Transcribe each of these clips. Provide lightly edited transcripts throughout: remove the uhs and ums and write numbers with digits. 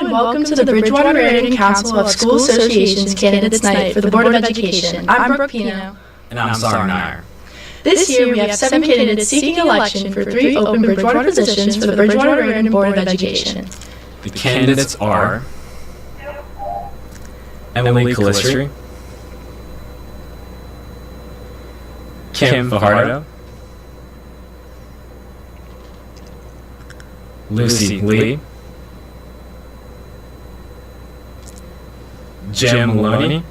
and welcome to the Bridgewater-Raritan Council of School Associations Candidates Night for the Board of Education. I'm Brooke Pino. And I'm Sarah Nair. This year we have 7 candidates seeking election for 3 open Bridgewater positions for the Bridgewater-Raritan Board of Education. The candidates are Emily Calistri, Kim Fajardo, Lucy Lee, Jim Maloney,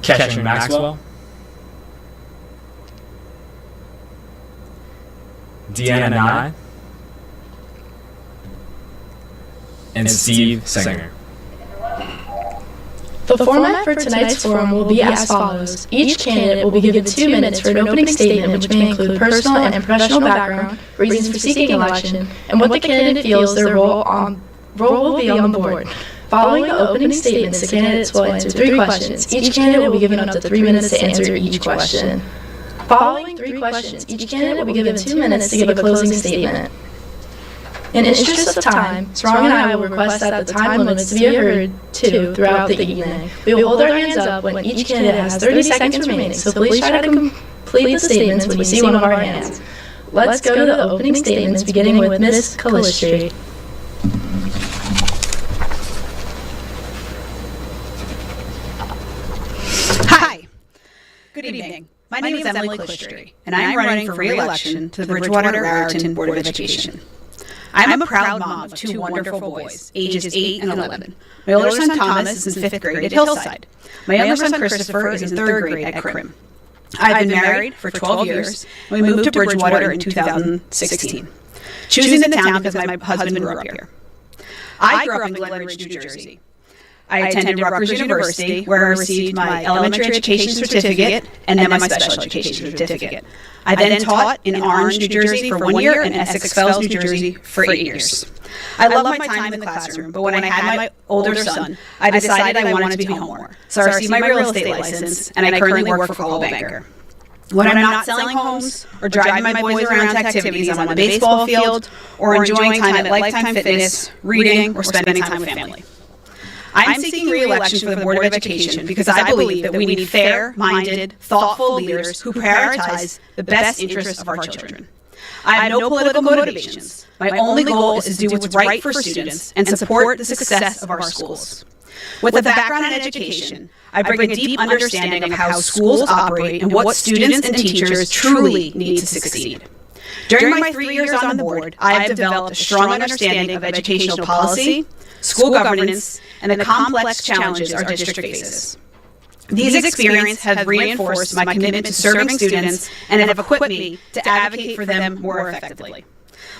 Catherine Maxwell, Deanna Nye, and Steve Singer. The format for tonight's forum will be as follows. Each candidate will be given 2 minutes for an opening statement which may include personal and professional background, reasons for seeking election, and what the candidate feels their role will be on the board. Following the opening statements, the candidates will answer 3 questions. Each candidate will be given up to 3 minutes to answer each question. Following 3 questions, each candidate will be given 2 minutes to give a closing statement. In interest of time, Sarong and I will request that the time limits to be adhered to throughout the evening. We will hold our hands up when each candidate has 30 seconds remaining, so please try to complete the statements when you see one of our hands. Let's go to the opening statements, beginning with Ms. Calistri. Hi. Good evening. My name is Emily Calistri, and I am running for re-election to the Bridgewater-Raritan Board of Education. I'm a proud mom of 2 wonderful boys, ages 8 and 11. My older son Thomas is in 5th grade at Hillside. My younger son Christopher is in 3rd grade at Crim. I've been married for 12 years, and we moved to Bridgewater in 2016, choosing the town because my husband grew up here. I grew up in Glen Ridge, New Jersey. I attended Rutgers University, where I received my elementary education certificate and then my special education certificate. I then taught in Orange, New Jersey for 1 year and Essex Fells, New Jersey for 8 years. I love my time in the classroom, but when I had my older son, I decided I wanted to be home more. So I received my real estate license, and I currently work for Coldwell Banker. When I'm not selling homes or driving my boys around to activities, I'm on the baseball field or enjoying time at Lifetime Fitness, reading, or spending time with family. I'm seeking re-election for the Board of Education because I believe that we need fair-minded, thoughtful leaders who prioritize the best interests of our children. I have no political motivations. My only goal is to do what's right for students and support the success of our schools. With a background in education, I bring a deep understanding of how schools operate and what students and teachers truly need to succeed. During my 3 years on the board, I have developed a strong understanding of educational policy, school governance, and the complex challenges our district faces. These experiences have reinforced my commitment to serving students and have equipped me to advocate for them more effectively.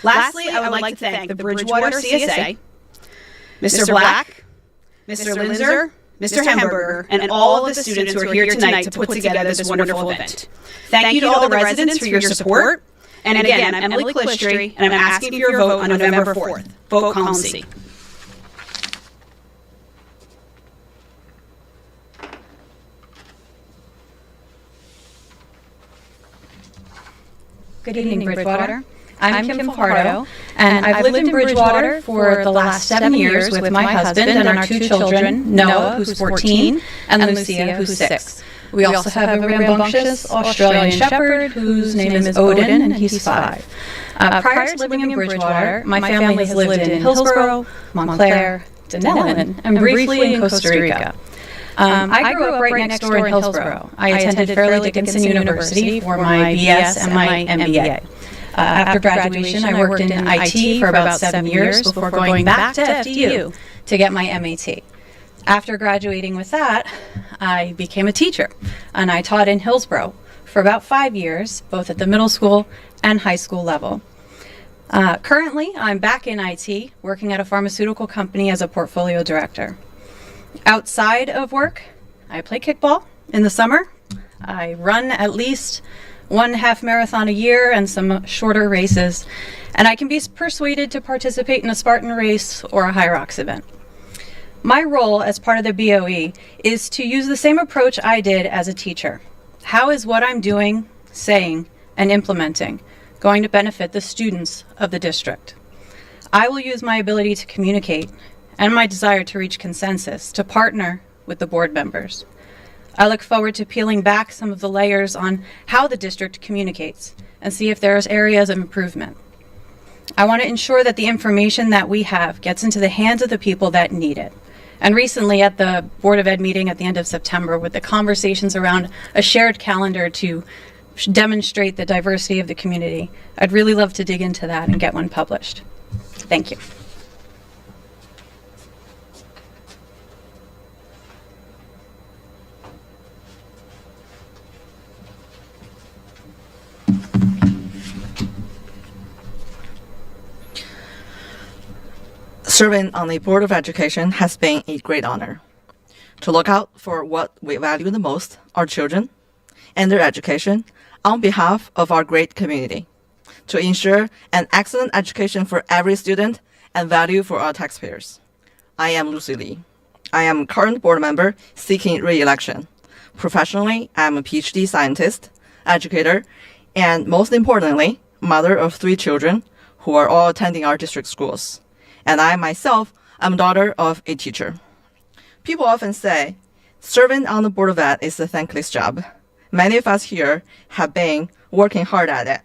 Lastly, I would like to thank the Bridgewater CSA, Mr. Black, Mr. Linzer, Mr. Hamburger, and all of the students who are here tonight to put together this wonderful event. Thank you to all the residents for your support. And again, I'm Emily Calistri, and I'm asking for your vote on November 4th. Vote column C. Good evening, Bridgewater. I'm Kim Fajardo, and I've lived in Bridgewater for the last 7 years with my husband and our 2 children, Noah, who's 14, and Lucia, who's 6. We also have a rambunctious Australian Shepherd, whose name is Odin, and he's 5. Prior to living in Bridgewater, my family has lived in Hillsborough, Montclair, Denellen, and briefly in Costa Rica. I grew up right next door in Hillsborough. I attended Fairleigh Dickinson University for my BS and my MBA. After graduation, I worked in IT for about 7 years before going back to FDU to get my MAT. After graduating with that, I became a teacher, and I taught in Hillsborough for about 5 years, both at the middle school and high school level. Currently, I'm back in IT, working at a pharmaceutical company as a portfolio director. Outside of work, I play kickball in the summer. I run at least 1 half marathon a year and some shorter races, and I can be persuaded to participate in a Spartan race or a High Rocks event. My role as part of the BOE is to use the same approach I did as a teacher. How is what I'm doing, saying, and implementing going to benefit the students of the district? I will use my ability to communicate and my desire to reach consensus to partner with the board members. I look forward to peeling back some of the layers on how the district communicates and see if there's areas of improvement. I want to ensure that the information that we have gets into the hands of the people that need it. And recently at the Board of Ed meeting at the end of September, with the conversations around a shared calendar to demonstrate the diversity of the community, I'd really love to dig into that and get one published. Thank you. Serving on the Board of Education has been a great honor. To look out for what we value the most, our children, and their education, on behalf of our great community. To ensure an excellent education for every student and value for our taxpayers. I am Lucy Lee. I am a current board member seeking re-election. Professionally, I am a PhD scientist, educator, and most importantly, mother of 3 children who are all attending our district schools. And I myself am daughter of a teacher. People often say, serving on the Board of Ed is a thankless job. Many of us here have been working hard at it.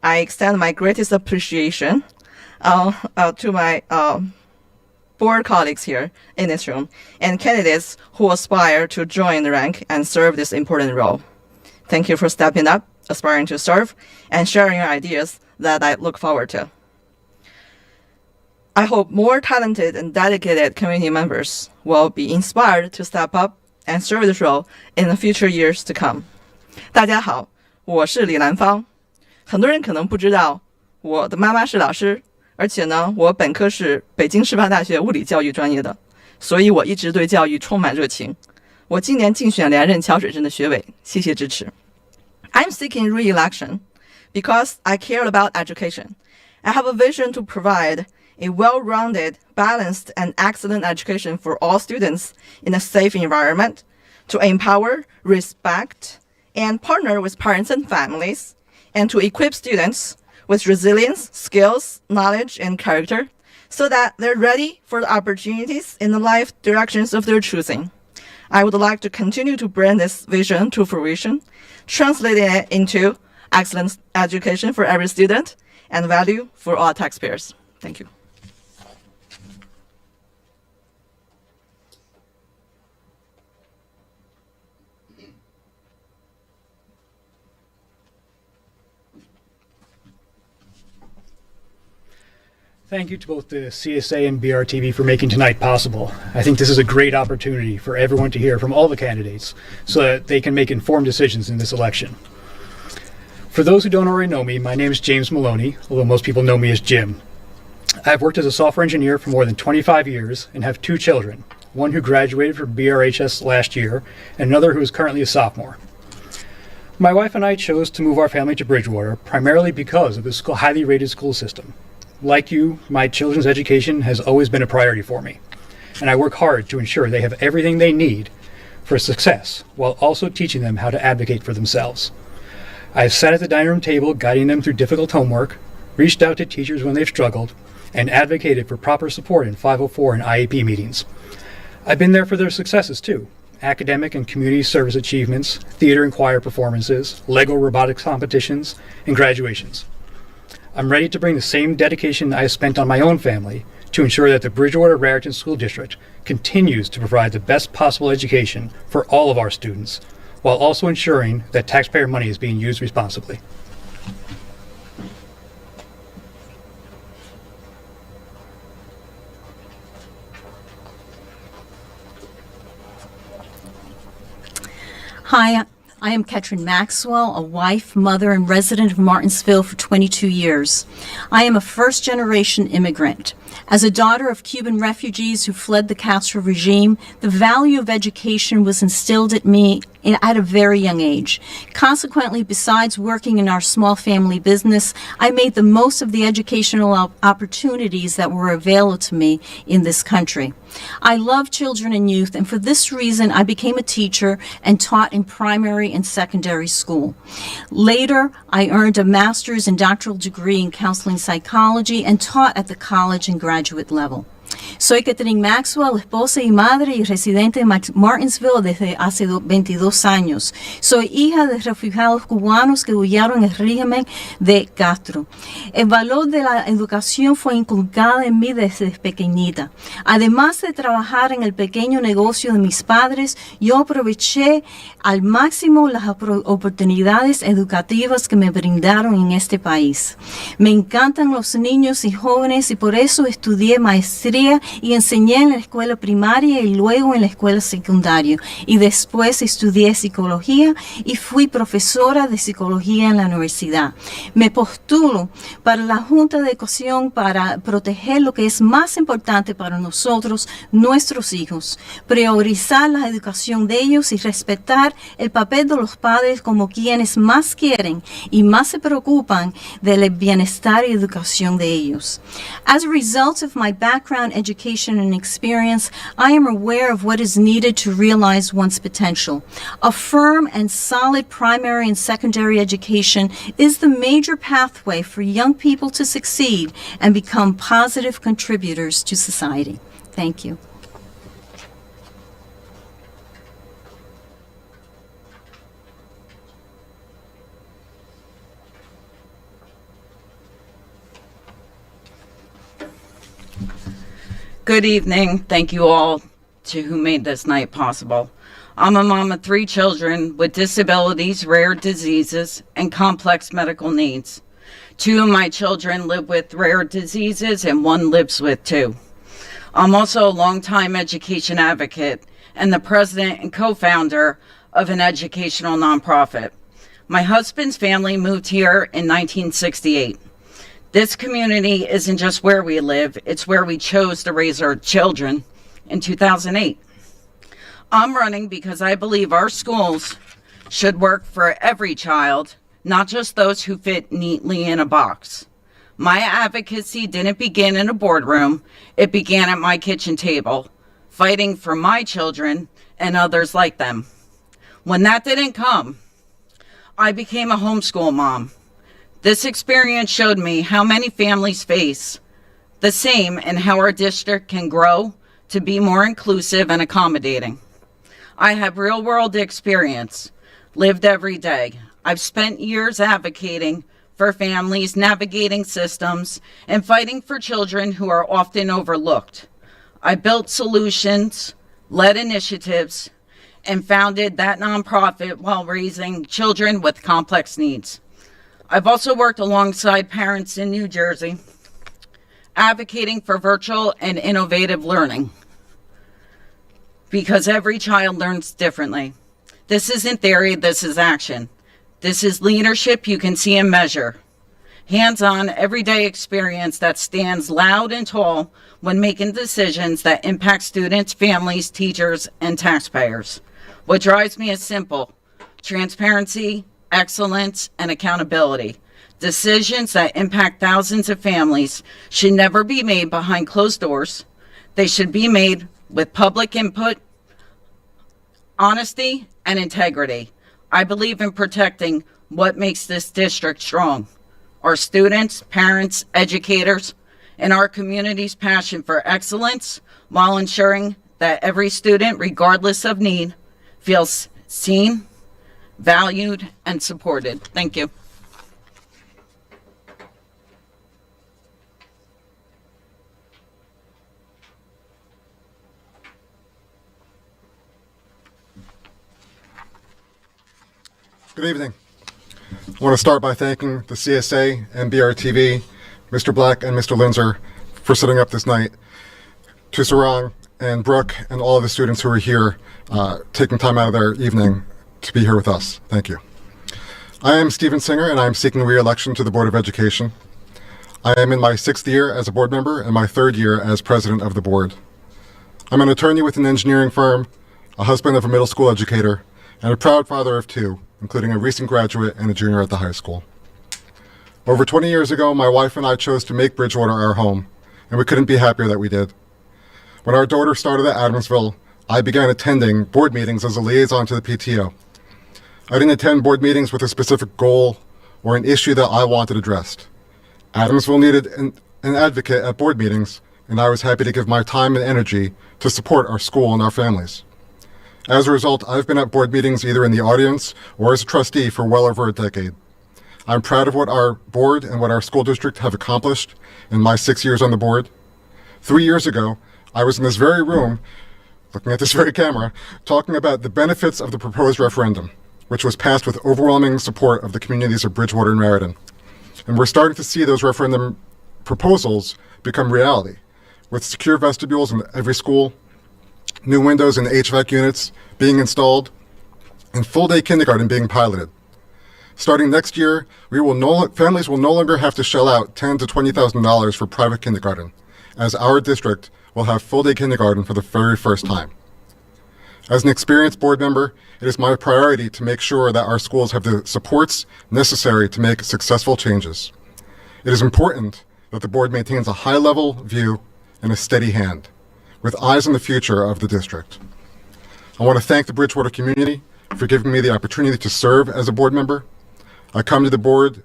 I extend my greatest appreciation to my board colleagues here in this room and candidates who aspire to join the rank and serve this important role. Thank you for stepping up, aspiring to serve, and sharing your ideas that I look forward to. I hope more talented and dedicated community members will be inspired to step up and serve this role in the future years to come. 大家好，我是李兰芳。很多人可能不知道，我的妈妈是老师，而且呢，我本科是北京师范大学物理教育专业的，所以我一直对教育充满热情。我今年竞选连任桥水镇的学委，谢谢支持。I'm seeking re-election because I care about education. I have a vision to provide a well-rounded, balanced, and excellent education for all students in a safe environment, to empower, respect, and partner with parents and families, and to equip students with resilience, skills, knowledge, and character, so that they're ready for the opportunities in the life directions of their choosing. I would like to continue to bring this vision to fruition, translating it into excellent education for every student and value for all taxpayers. Thank you. Thank you to both the CSA and BRTV for making tonight possible. I think this is a great opportunity for everyone to hear from all the candidates so that they can make informed decisions in this election. For those who don't already know me, my name is James Maloney, although most people know me as Jim. I've worked as a software engineer for more than 25 years and have 2 children, one who graduated from BRHS last year and another who is currently a sophomore. My wife and I chose to move our family to Bridgewater primarily because of the highly rated school system. Like you, my children's education has always been a priority for me, and I work hard to ensure they have everything they need for success, while also teaching them how to advocate for themselves. I've sat at the dining room table guiding them through difficult homework, reached out to teachers when they've struggled, and advocated for proper support in 504 and IEP meetings. I've been there for their successes too: academic and community service achievements, theater and choir performances, Lego robotics competitions, and graduations. I'm ready to bring the same dedication I have spent on my own family to ensure that the Bridgewater-Raritan School District continues to provide the best possible education for all of our students, while also ensuring that taxpayer money is being used responsibly. Hi, I am Ketrin Maxwell, a wife, mother, and resident of Martinsville for 22 years. I am a first-generation immigrant. As a daughter of Cuban refugees who fled the Castro regime, the value of education was instilled in me at a very young age. Consequently, besides working in our small family business, I made the most of the educational opportunities that were available to me in this country. I love children and youth, and for this reason, I became a teacher and taught in primary and secondary school. Later, I earned a master's and doctoral degree in counseling psychology and taught at the college and graduate level. Soy Catherine Maxwell, esposa y madre y residente de Martinsville desde hace 22 años. Soy hija de refugiados cubanos que huyeron el régimen de Castro. El valor de la educación fue inculcado en mí desde pequeñita. Además de trabajar en el pequeño negocio de mis padres, yo aproveché al máximo las oportunidades educativas que me brindaron en este país. Me encantan los niños y jóvenes y por eso estudié maestría y enseñé en la escuela primaria y luego en la escuela secundaria. Y después estudié psicología y fui profesora de psicología en la universidad. Me postulo para la Junta de Educación para proteger lo que es más importante para nosotros, nuestros hijos, priorizar la educación de ellos y respetar el papel de los padres como quienes más quieren y más se preocupan del bienestar y educación de ellos. As a result of my background, education, and experience, I am aware of what is needed to realize one's potential. A firm and solid primary and secondary education is the major pathway for young people to succeed and become positive contributors to society. Thank you. Good evening. Thank you all to who made this night possible. I'm a mom of 3 children with disabilities, rare diseases, and complex medical needs. 2 of my children live with rare diseases and 1 lives with 2. I'm also a longtime education advocate and the president and co-founder of an educational nonprofit. My husband's family moved here in 1968. This community isn't just where we live, it's where we chose to raise our children in 2008. I'm running because I believe our schools should work for every child, not just those who fit neatly in a box. My advocacy didn't begin in a boardroom, it began at my kitchen table, fighting for my children and others like them. When that didn't come, I became a homeschool mom. This experience showed me how many families face the same and how our district can grow to be more inclusive and accommodating. I have real-world experience, lived every day. I've spent years advocating for families, navigating systems, and fighting for children who are often overlooked. I built solutions, led initiatives, and founded that nonprofit while raising children with complex needs. I've also worked alongside parents in New Jersey, advocating for virtual and innovative learning, because every child learns differently. This isn't theory, this is action. This is leadership you can see and measure. Hands-on, everyday experience that stands loud and tall when making decisions that impact students, families, teachers, and taxpayers. What drives me is simple: transparency, excellence, and accountability. Decisions that impact thousands of families should never be made behind closed doors. They should be made with public input, honesty, and integrity. I believe in protecting what makes this district strong: our students, parents, educators, and our community's passion for excellence, while ensuring that every student, regardless of need, feels seen, valued, and supported. Thank you. Good evening. I want to start by thanking the CSA and BRTV, Mr. Black and Mr. Linzer, for setting up this night, to Sarang and Brooke and all of the students who are here, taking time out of their evening to be here with us. Thank you. I am Stephen Singer, and I am seeking re-election to the Board of Education. I am in my 6th year as a board member and my 3rd year as president of the board. I'm an attorney with an engineering firm, a husband of a middle school educator, and a proud father of 2, including a recent graduate and a junior at the high school. Over 20 years ago, my wife and I chose to make Bridgewater our home, and we couldn't be happier that we did. When our daughter started at Adamsville, I began attending board meetings as a liaison to the PTO. I didn't attend board meetings with a specific goal or an issue that I wanted addressed. Adamsville needed an advocate at board meetings, and I was happy to give my time and energy to support our school and our families. As a result, I've been at board meetings either in the audience or as a trustee for well over a decade. I'm proud of what our board and what our school district have accomplished in my 6 years on the board. 3 years ago, I was in this very room, looking at this very camera, talking about the benefits of the proposed referendum, which was passed with overwhelming support of the communities of Bridgewater and Raritan. And we're starting to see those referendum proposals become reality, with secure vestibules in every school, new windows and HVAC units being installed, and full-day kindergarten being piloted. Starting next year, families will no longer have to shell out $10,000 to $20,000 for private kindergarten, as our district will have full-day kindergarten for the very first time. As an experienced board member, it is my priority to make sure that our schools have the supports necessary to make successful changes. It is important that the board maintains a high-level view and a steady hand, with eyes on the future of the district. I want to thank the Bridgewater community for giving me the opportunity to serve as a board member. I come to the board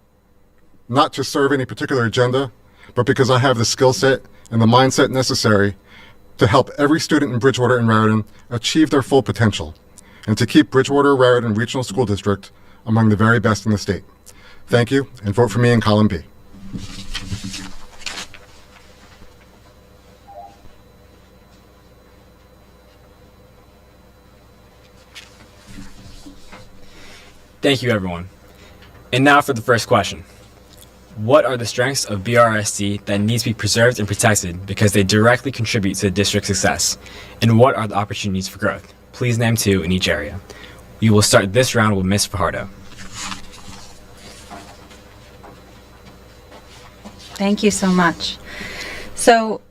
not to serve any particular agenda, but because I have the skill set and the mindset necessary to help every student in Bridgewater and Raritan achieve their full potential, and to keep Bridgewater-Raritan Regional School District among the very best in the state. Thank you, and vote for me in column B. Thank you, everyone. And now for the first question. What are the strengths of BRSD that need to be preserved and protected because they directly contribute to the district's success? And what are the opportunities for growth? Please name 2 in each area. We will start this round with Ms. Fajardo. Thank you so much. So,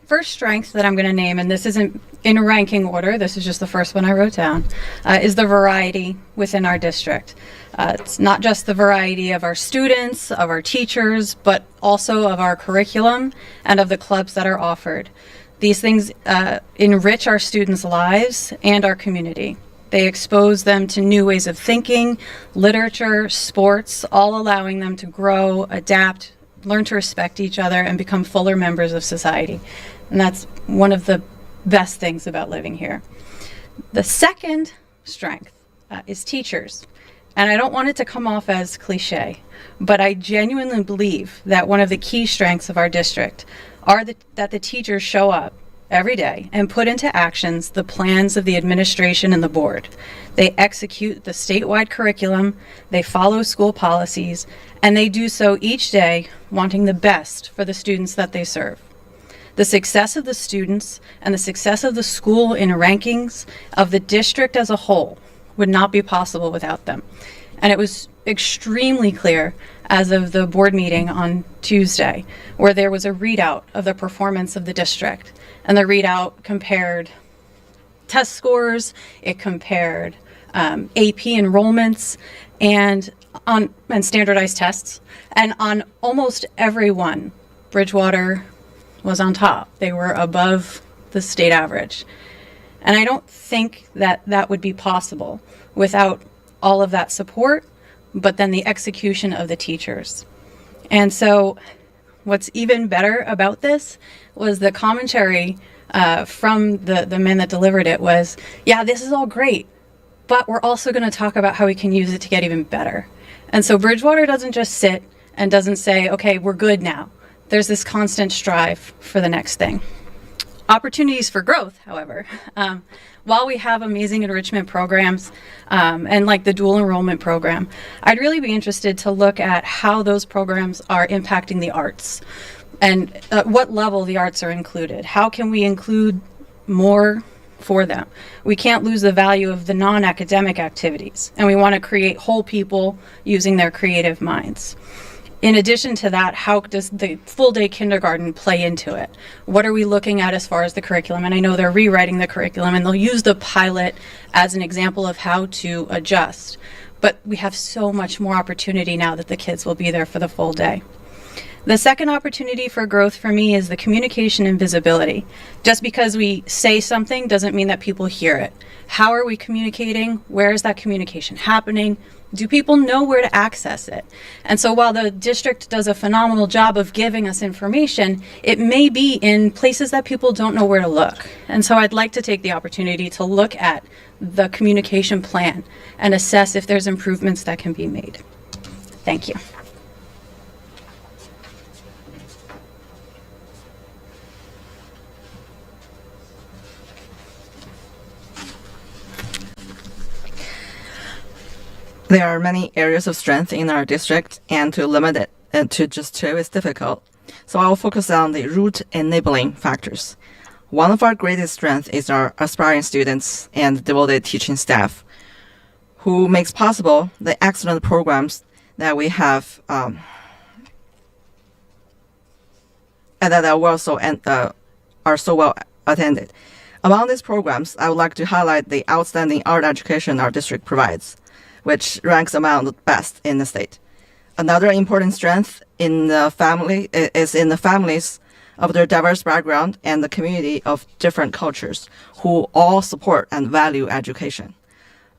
first strength that I'm going to name, and this isn't in ranking order, this is just the first one I wrote down, is the variety within our district. It's not just the variety of our students, of our teachers, but also of our curriculum and of the clubs that are offered. These things enrich our students' lives and our community. They expose them to new ways of thinking, literature, sports, all allowing them to grow, adapt, learn to respect each other, and become fuller members of society. And that's one of the best things about living here. The second strength is teachers. And I don't want it to come off as cliche, but I genuinely believe that one of the key strengths of our district are that the teachers show up every day and put into actions the plans of the administration and the board. They execute the statewide curriculum, they follow school policies, and they do so each day wanting the best for the students that they serve. The success of the students and the success of the school in rankings of the district as a whole would not be possible without them. And it was extremely clear as of the board meeting on Tuesday, where there was a readout of the performance of the district. And the readout compared test scores, it compared AP enrollments, and standardized tests. And on almost every one, Bridgewater was on top. They were above the state average. And I don't think that that would be possible without all of that support, but then the execution of the teachers. And so what's even better about this was the commentary from the men that delivered it was, yeah, this is all great, but we're also going to talk about how we can use it to get even better. And so Bridgewater doesn't just sit and doesn't say, okay, we're good now. There's this constant strive for the next thing. Opportunities for growth, however. While we have amazing enrichment programs and like the dual enrollment program, I'd really be interested to look at how those programs are impacting the arts and at what level the arts are included. How can we include more for them? We can't lose the value of the non-academic activities, and we want to create whole people using their creative minds. In addition to that, how does the full day kindergarten play into it? What are we looking at as far as the curriculum? And I know they're rewriting the curriculum, and they'll use the pilot as an example of how to adjust. But we have so much more opportunity now that the kids will be there for the full day. The second opportunity for growth for me is the communication and visibility. Just because we say something doesn't mean that people hear it. How are we communicating? Where is that communication happening? Do people know where to access it? And so while the district does a phenomenal job of giving us information, it may be in places that people don't know where to look. And so I'd like to take the opportunity to look at the communication plan and assess if there's improvements that can be made. Thank you. There are many areas of strength in our district, and to limit it to just two is difficult. So I will focus on the root enabling factors. One of our greatest strengths is our aspiring students and devoted teaching staff, who makes possible the excellent programs that we have and that are so well attended. Among these programs, I would like to highlight the outstanding art education our district provides, which ranks among the best in the state. Another important strength in the family is in the families of their diverse background and the community of different cultures who all support and value education.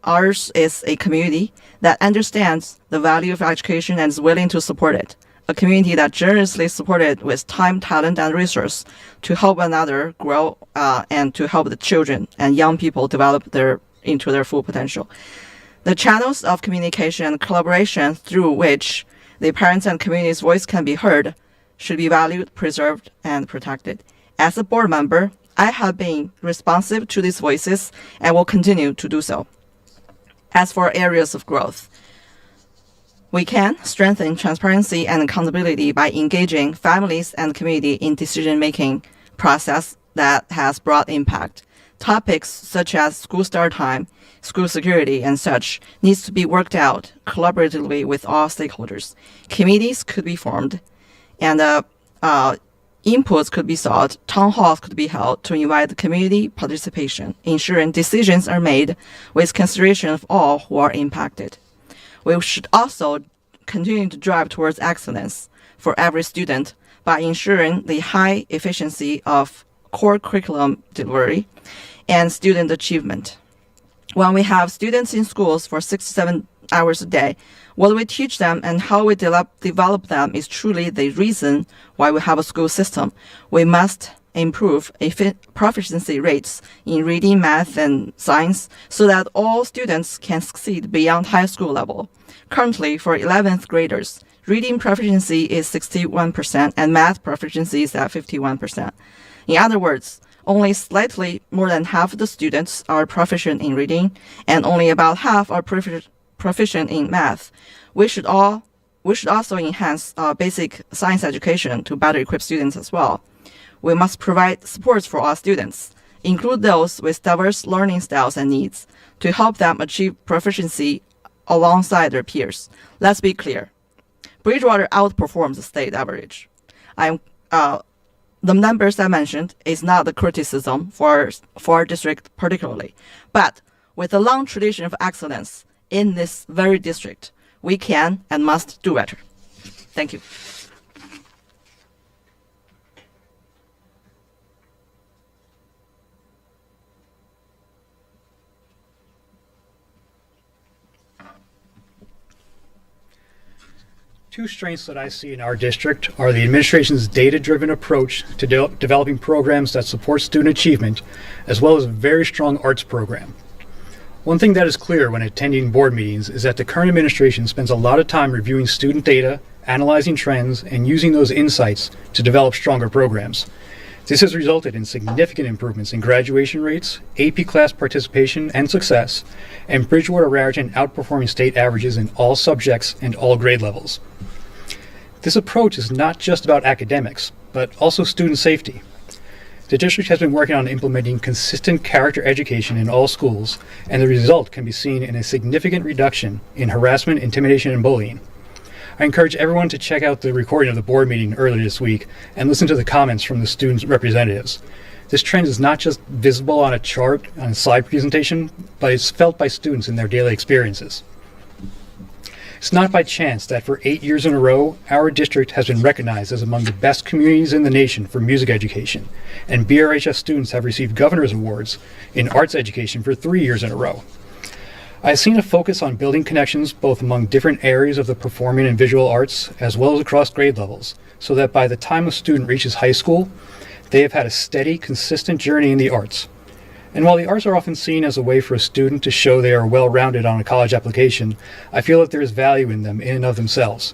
Ours is a community that understands the value of education and is willing to support it. A community that generously supported with time, talent, and resource to help one another grow and to help the children and young people develop into their full potential. The channels of communication and collaboration through which the parents and community's voice can be heard should be valued, preserved, and protected. As a board member, I have been responsive to these voices and will continue to do so. As for areas of growth, we can strengthen transparency and accountability by engaging families and community in decision-making process that has broad impact. Topics such as school start time, school security, and such needs to be worked out collaboratively with all stakeholders. Committees could be formed, and inputs could be sought. Town halls could be held to invite community participation, ensuring decisions are made with consideration of all who are impacted. We should also continue to drive towards excellence for every student by ensuring the high efficiency of core curriculum delivery and student achievement. When we have students in schools for 6 to 7 hours a day, what we teach them and how we develop them is truly the reason why we have a school system. We must improve proficiency rates in reading, math, and science so that all students can succeed beyond high school level. Currently, for 11th graders, reading proficiency is 61% and math proficiency is at 51%. In other words, only slightly more than half of the students are proficient in reading, and only about half are proficient in math. We should also enhance basic science education to better equip students as well. We must provide supports for all students, include those with diverse learning styles and needs, to help them achieve proficiency alongside their peers. Let's be clear. Bridgewater outperforms the state average. The numbers I mentioned is not the criticism for our district particularly, but with a long tradition of excellence in this very district, we can and must do better. Thank you. Two strengths that I see in our district are the administration's data-driven approach to developing programs that support student achievement, as well as a very strong arts program. One thing that is clear when attending board meetings is that the current administration spends a lot of time reviewing student data, analyzing trends, and using those insights to develop stronger programs. This has resulted in significant improvements in graduation rates, AP class participation and success, and Bridgewater-Raritan outperforming state averages in all subjects and all grade levels. This approach is not just about academics, but also student safety. The district has been working on implementing consistent character education in all schools, and the result can be seen in a significant reduction in harassment, intimidation, and bullying. I encourage everyone to check out the recording of the board meeting earlier this week and listen to the comments from the students' representatives. This trend is not just visible on a chart, on a slide presentation, but it's felt by students in their daily experiences. It's not by chance that for 8 years in a row, our district has been recognized as among the best communities in the nation for music education, and BRHS students have received governor's awards in arts education for 3 years in a row. I've seen a focus on building connections both among different areas of the performing and visual arts, as well as across grade levels, so that by the time a student reaches high school, they have had a steady, consistent journey in the arts. And while the arts are often seen as a way for a student to show they are well-rounded on a college application, I feel that there is value in them in and of themselves.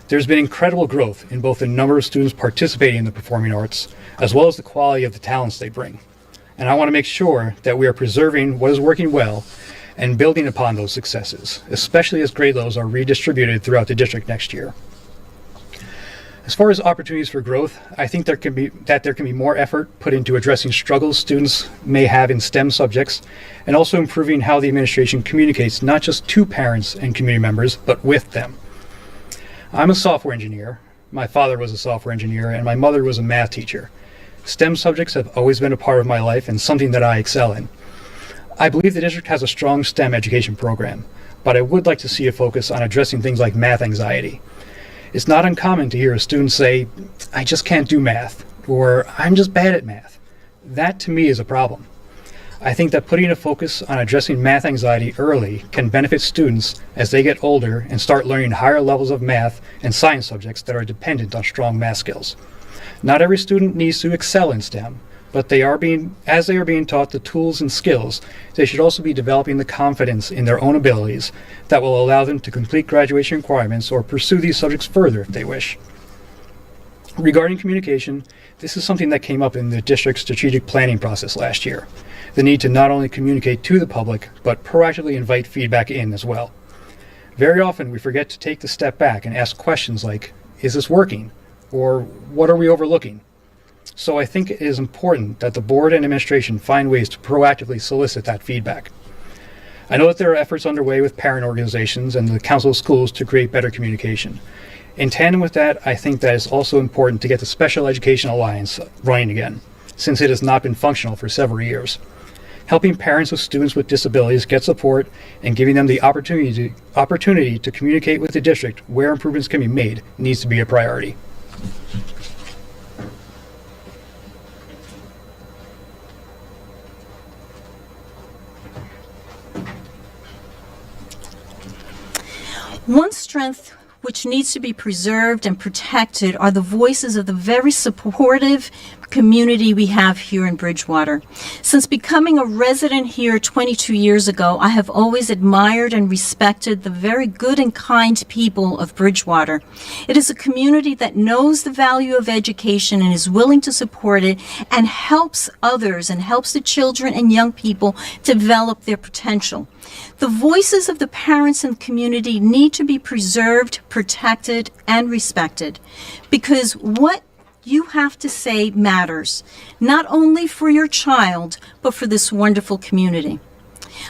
There's been incredible growth in both the number of students participating in the performing arts, as well as the quality of the talents they bring. And I want to make sure that we are preserving what is working well and building upon those successes, especially as grade levels are redistributed throughout the district next year. As far as opportunities for growth, I think there can be more effort put into addressing struggles students may have in STEM subjects, and also improving how the administration communicates not just to parents and community members, but with them. I'm a software engineer. My father was a software engineer, and my mother was a math teacher. STEM subjects have always been a part of my life and something that I excel in. I believe the district has a strong STEM education program, but I would like to see a focus on addressing things like math anxiety. It's not uncommon to hear a student say, "I just can't do math," or "I'm just bad at math." That to me is a problem. I think that putting a focus on addressing math anxiety early can benefit students as they get older and start learning higher levels of math and science subjects that are dependent on strong math skills. Not every student needs to excel in STEM, but as they are being taught the tools and skills, they should also be developing the confidence in their own abilities that will allow them to complete graduation requirements or pursue these subjects further if they wish. Regarding communication, this is something that came up in the district's strategic planning process last year. The need to not only communicate to the public, but proactively invite feedback in as well. Very often we forget to take the step back and ask questions like, "Is this working?" or "What are we overlooking?" So I think it is important that the board and administration find ways to proactively solicit that feedback. I know that there are efforts underway with parent organizations and the Council of Schools to create better communication. In tandem with that, I think that it's also important to get the Special Education Alliance running again, since it has not been functional for several years. Helping parents of students with disabilities get support and giving them the opportunity to communicate with the district where improvements can be made needs to be a priority. One strength which needs to be preserved and protected are the voices of the very supportive community we have here in Bridgewater. Since becoming a resident here 22 years ago, I have always admired and respected the very good and kind people of Bridgewater. It is a community that knows the value of education and is willing to support it and helps others and helps the children and young people develop their potential. The voices of the parents and community need to be preserved, protected, and respected, because what you have to say matters, not only for your child, but for this wonderful community.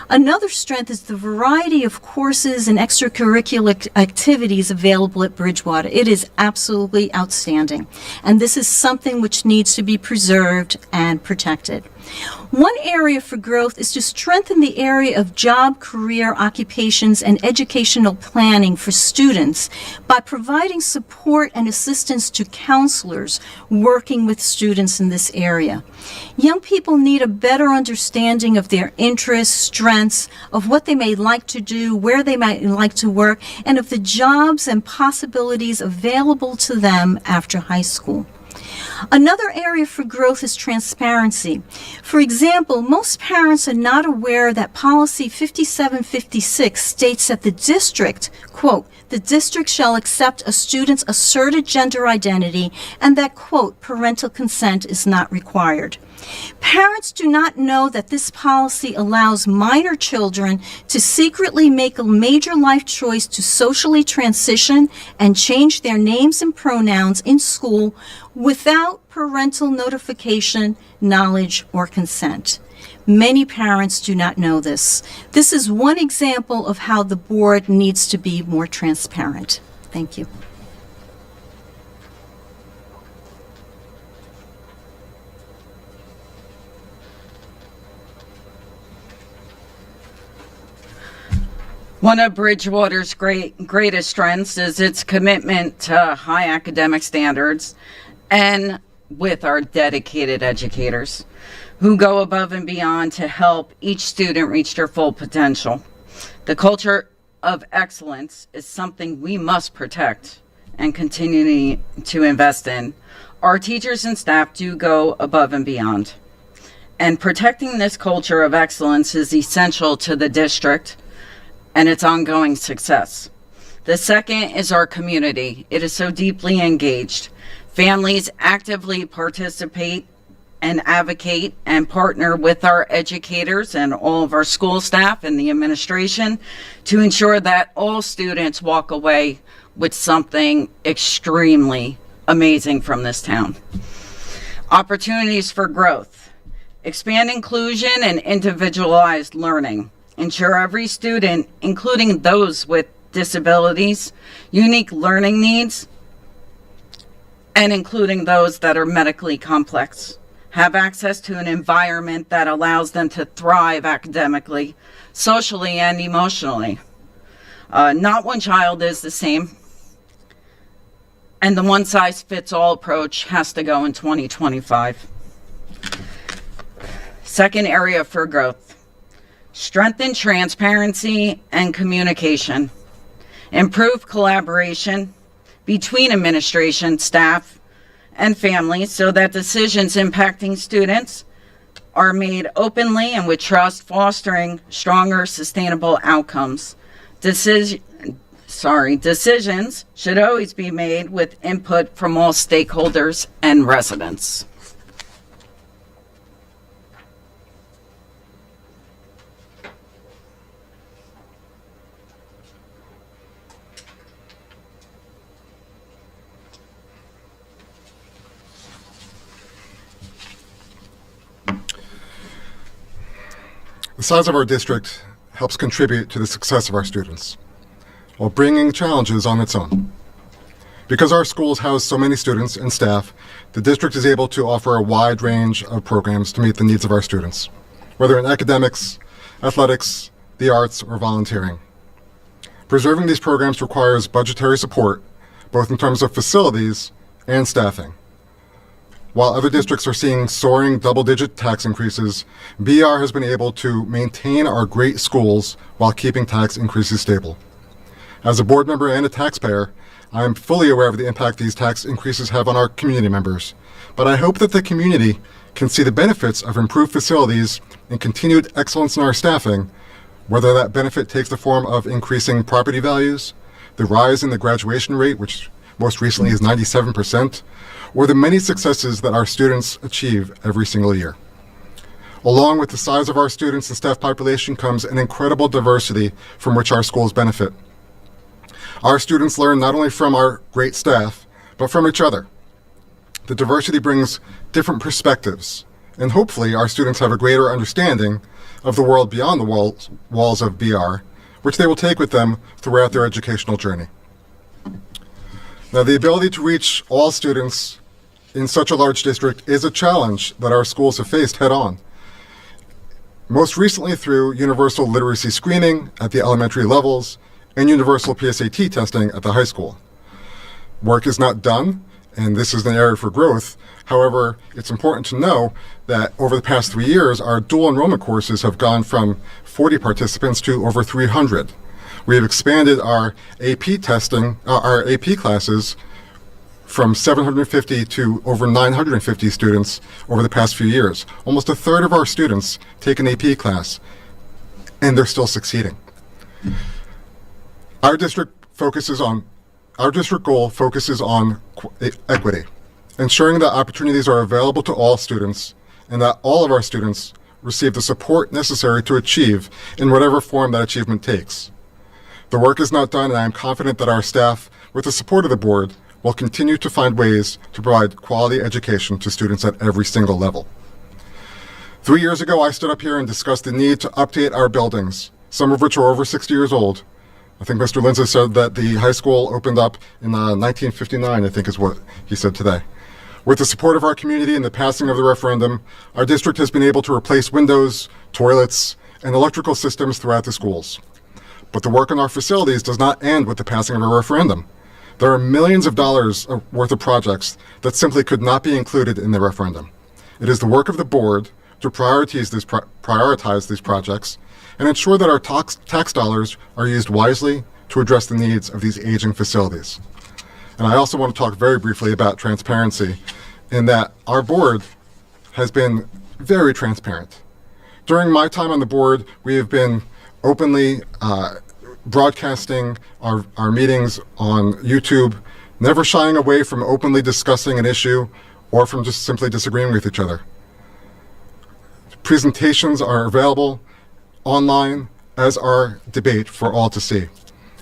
Another strength is the variety of courses and extracurricular activities available at Bridgewater. It is absolutely outstanding, and this is something which needs to be preserved and protected. One area for growth is to strengthen the area of job, career, occupations, and educational planning for students by providing support and assistance to counselors working with students in this area. Young people need a better understanding of their interests, strengths, of what they may like to do, where they might like to work, and of the jobs and possibilities available to them after high school. Another area for growth is transparency. For example, most parents are not aware that Policy 5756 states that the district, quote, "the district shall accept a student's asserted gender identity," and that, quote, "parental consent is not required." Parents do not know that this policy allows minor children to secretly make a major life choice to socially transition and change their names and pronouns in school without parental notification, knowledge, or consent. Many parents do not know this. This is one example of how the board needs to be more transparent. Thank you. One of Bridgewater's greatest strengths is its commitment to high academic standards and with our dedicated educators who go above and beyond to help each student reach their full potential. The culture of excellence is something we must protect and continue to invest in. Our teachers and staff do go above and beyond. And protecting this culture of excellence is essential to the district and its ongoing success. The second is our community. It is so deeply engaged. Families actively participate and advocate and partner with our educators and all of our school staff and the administration to ensure that all students walk away with something extremely amazing from this town. Opportunities for growth. Expand inclusion and individualized learning. Ensure every student, including those with disabilities, unique learning needs, and including those that are medically complex, have access to an environment that allows them to thrive academically, socially, and emotionally. Not one child is the same, and the one-size-fits-all approach has to go in 2025. Second area for growth. Strengthen transparency and communication. Improve collaboration between administration, staff, and families so that decisions impacting students are made openly and with trust, fostering stronger, sustainable outcomes. Decisions should always be made with input from all stakeholders and residents. The size of our district helps contribute to the success of our students, while bringing challenges on its own. Because our schools house so many students and staff, the district is able to offer a wide range of programs to meet the needs of our students, whether in academics, athletics, the arts, or volunteering. Preserving these programs requires budgetary support, both in terms of facilities and staffing. While other districts are seeing soaring double-digit tax increases, BR has been able to maintain our great schools while keeping tax increases stable. As a board member and a taxpayer, I am fully aware of the impact these tax increases have on our community members, but I hope that the community can see the benefits of improved facilities and continued excellence in our staffing, whether that benefit takes the form of increasing property values, the rise in the graduation rate, which most recently is 97%, or the many successes that our students achieve every single year. Along with the size of our students and staff population comes an incredible diversity from which our schools benefit. Our students learn not only from our great staff, but from each other. The diversity brings different perspectives, and hopefully our students have a greater understanding of the world beyond the walls of BR, which they will take with them throughout their educational journey. Now, the ability to reach all students in such a large district is a challenge that our schools have faced head-on. Most recently through universal literacy screening at the elementary levels and universal PSAT testing at the high school. Work is not done, and this is an area for growth. However, it's important to know that over the past 3 years, our dual enrollment courses have gone from 40 participants to over 300. We have expanded our AP testing, our AP classes from 750 to over 950 students over the past few years. Almost a third of our students take an AP class, and they're still succeeding. Our district goal focuses on equity, ensuring that opportunities are available to all students and that all of our students receive the support necessary to achieve in whatever form that achievement takes. The work is not done, and I am confident that our staff, with the support of the board, will continue to find ways to provide quality education to students at every single level. 3 years ago, I stood up here and discussed the need to update our buildings, some of which are over 60 years old, I think Mr. Lindsay said that the high school opened up in 1959, I think is what he said today. With the support of our community and the passing of the referendum, our district has been able to replace windows, toilets, and electrical systems throughout the schools. But the work on our facilities does not end with the passing of a referendum. There are millions of dollars worth of projects that simply could not be included in the referendum. It is the work of the board to prioritize these projects and ensure that our tax dollars are used wisely to address the needs of these aging facilities. And I also want to talk very briefly about transparency, in that our board has been very transparent. During my time on the board, we have been openly broadcasting our meetings on YouTube, never shying away from openly discussing an issue or from just simply disagreeing with each other. Presentations are available online, as are debate for all to see.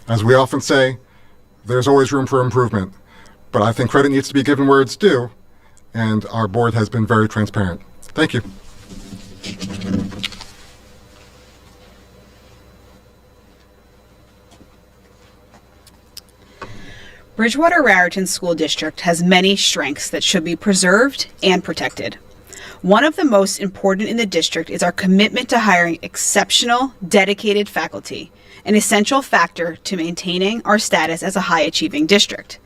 As we often say, there's always room for improvement, but I think credit needs to be given where it's due, and our board has been very transparent. Thank you. Bridgewater-Raritan School District has many strengths that should be preserved and protected. One of the most important in the district is our commitment to hiring exceptional, dedicated faculty, an essential factor to maintaining our status as a high-achieving district.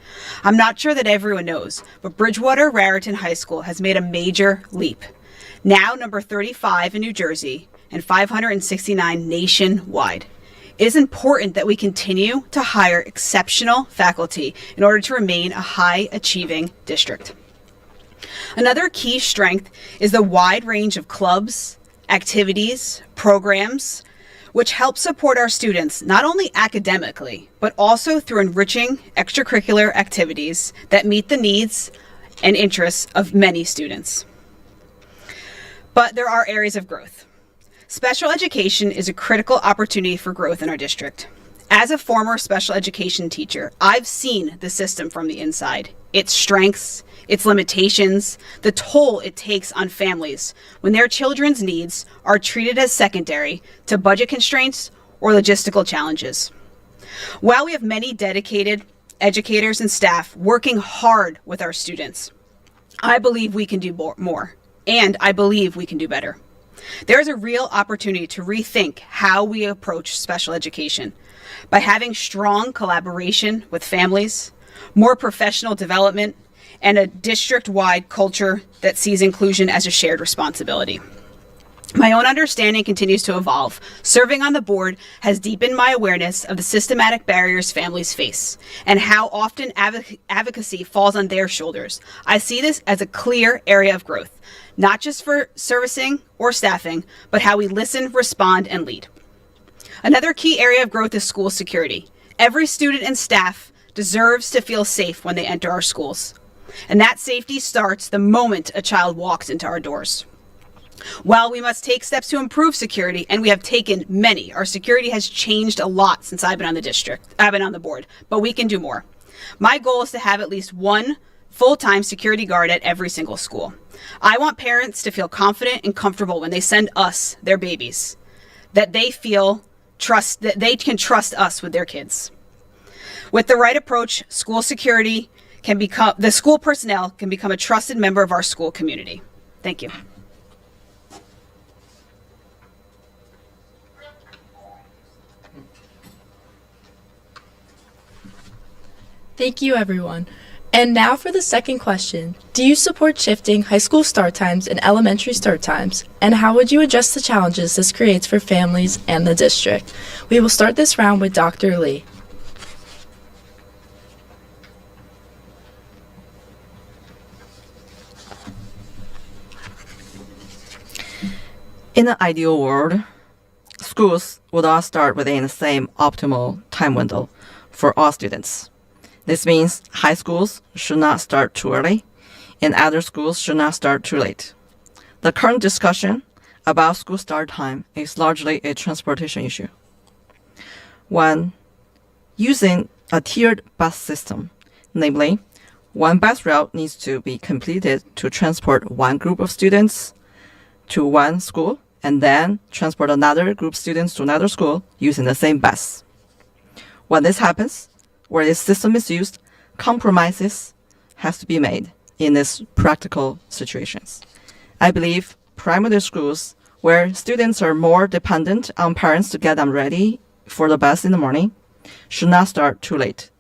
I'm not sure that everyone knows, but Bridgewater-Raritan High School has made a major leap. Now number 35 in New Jersey and 569 nationwide. It is important that we continue to hire exceptional faculty in order to remain a high-achieving district. Another key strength is the wide range of clubs, activities, programs, which help support our students not only academically, but also through enriching extracurricular activities that meet the needs and interests of many students. But there are areas of growth. Special education is a critical opportunity for growth in our district. As a former special education teacher, I've seen the system from the inside, its strengths, its limitations, the toll it takes on families when their children's needs are treated as secondary to budget constraints or logistical challenges. While we have many dedicated educators and staff working hard with our students, I believe we can do more, and I believe we can do better. There is a real opportunity to rethink how we approach special education by having strong collaboration with families, more professional development, and a district-wide culture that sees inclusion as a shared responsibility. My own understanding continues to evolve. Serving on the board has deepened my awareness of the systematic barriers families face and how often advocacy falls on their shoulders. I see this as a clear area of growth, not just for servicing or staffing, but how we listen, respond, and lead. Another key area of growth is school security. Every student and staff deserves to feel safe when they enter our schools. And that safety starts the moment a child walks into our doors. While we must take steps to improve security, and we have taken many, our security has changed a lot since I've been on the board, but we can do more. My goal is to have at least one full-time security guard at every single school. I want parents to feel confident and comfortable when they send us their babies, that they can trust us with their kids. With the right approach, school personnel can become a trusted member of our school community. Thank you. Thank you, everyone. And now for the second question. Do you support shifting high school start times and elementary start times? And how would you address the challenges this creates for families and the district? We will start this round with Dr. Lee. In an ideal world, schools would all start within the same optimal time window for all students. This means high schools should not start too early, and other schools should not start too late. The current discussion about school start time is largely a transportation issue. When using a tiered bus system, namely, one bus route needs to be completed to transport one group of students to one school, and then transport another group of students to another school using the same bus. When this happens, or this system is used, compromises has to be made in these practical situations. I believe primary schools where students are more dependent on parents to get them ready for the bus in the morning should not start too late.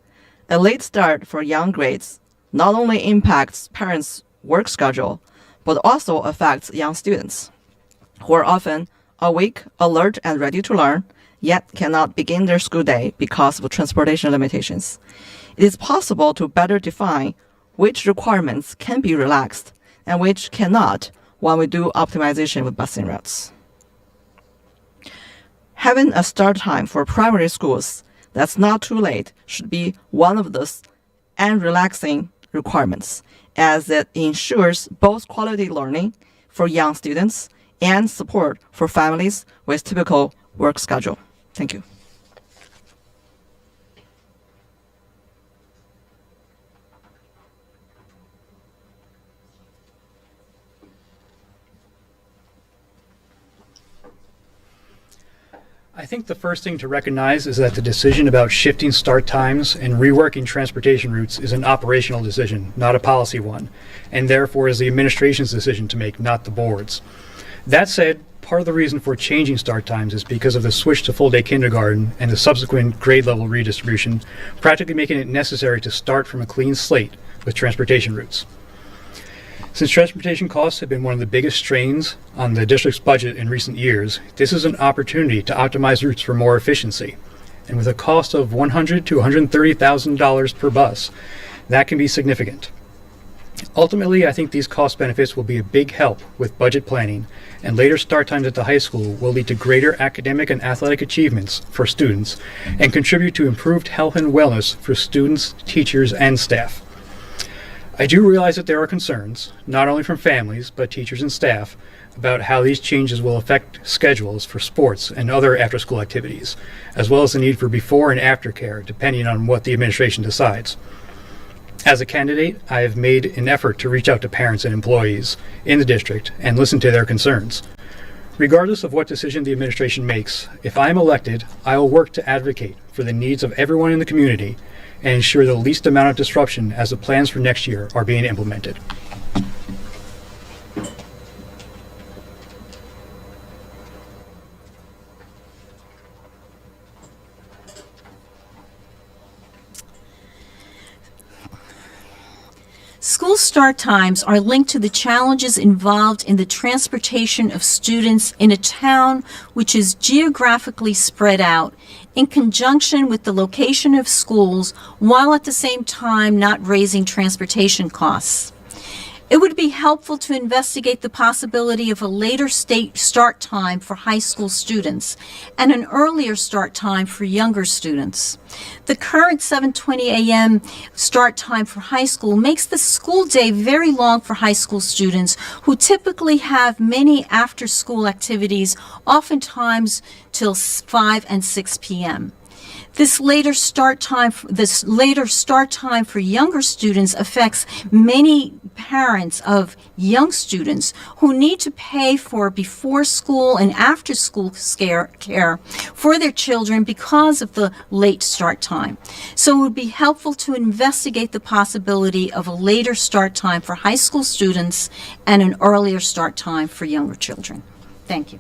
A late start for young grades not only impacts parents' work schedule, but also affects young students, who are often awake, alert, and ready to learn, yet cannot begin their school day because of transportation limitations. It is possible to better define which requirements can be relaxed and which cannot when we do optimization with busing routes. Having a start time for primary schools that's not too late should be one of those unrelaxing requirements, as it ensures both quality learning for young students and support for families with typical work schedule. Thank you. I think the first thing to recognize is that the decision about shifting start times and reworking transportation routes is an operational decision, not a policy one, and therefore is the administration's decision to make, not the board's. That said, part of the reason for changing start times is because of the switch to full-day kindergarten and the subsequent grade level redistribution, practically making it necessary to start from a clean slate with transportation routes. Since transportation costs have been one of the biggest strains on the district's budget in recent years, this is an opportunity to optimize routes for more efficiency. And with a cost of $100,000 to $130,000 per bus, that can be significant. Ultimately, I think these cost benefits will be a big help with budget planning, and later start times at the high school will lead to greater academic and athletic achievements for students and contribute to improved health and wellness for students, teachers, and staff. I do realize that there are concerns, not only from families, but teachers and staff, about how these changes will affect schedules for sports and other after-school activities, as well as the need for before and after care, depending on what the administration decides. As a candidate, I have made an effort to reach out to parents and employees in the district and listen to their concerns. Regardless of what decision the administration makes, if I am elected, I will work to advocate for the needs of everyone in the community and ensure the least amount of disruption as the plans for next year are being implemented. School start times are linked to the challenges involved in the transportation of students in a town which is geographically spread out in conjunction with the location of schools, while at the same time not raising transportation costs. It would be helpful to investigate the possibility of a later state start time for high school students and an earlier start time for younger students. The current 7:20 a.m. start time for high school makes the school day very long for high school students who typically have many after-school activities, oftentimes till 5 and 6 p.m. This later start time for younger students affects many parents of young students who need to pay for before school and after school care for their children because of the late start time. So it would be helpful to investigate the possibility of a later start time for high school students and an earlier start time for younger children. Thank you.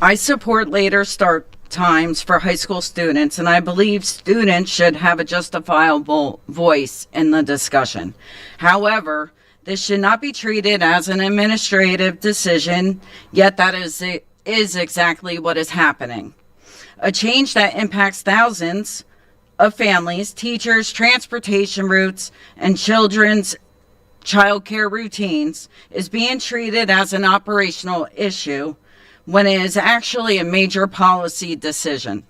I support later start times for high school students, and I believe students should have a justifiable voice in the discussion. However, this should not be treated as an administrative decision, yet that is exactly what is happening. A change that impacts thousands of families, teachers, transportation routes, and children's childcare routines is being treated as an operational issue when it is actually a major policy decision.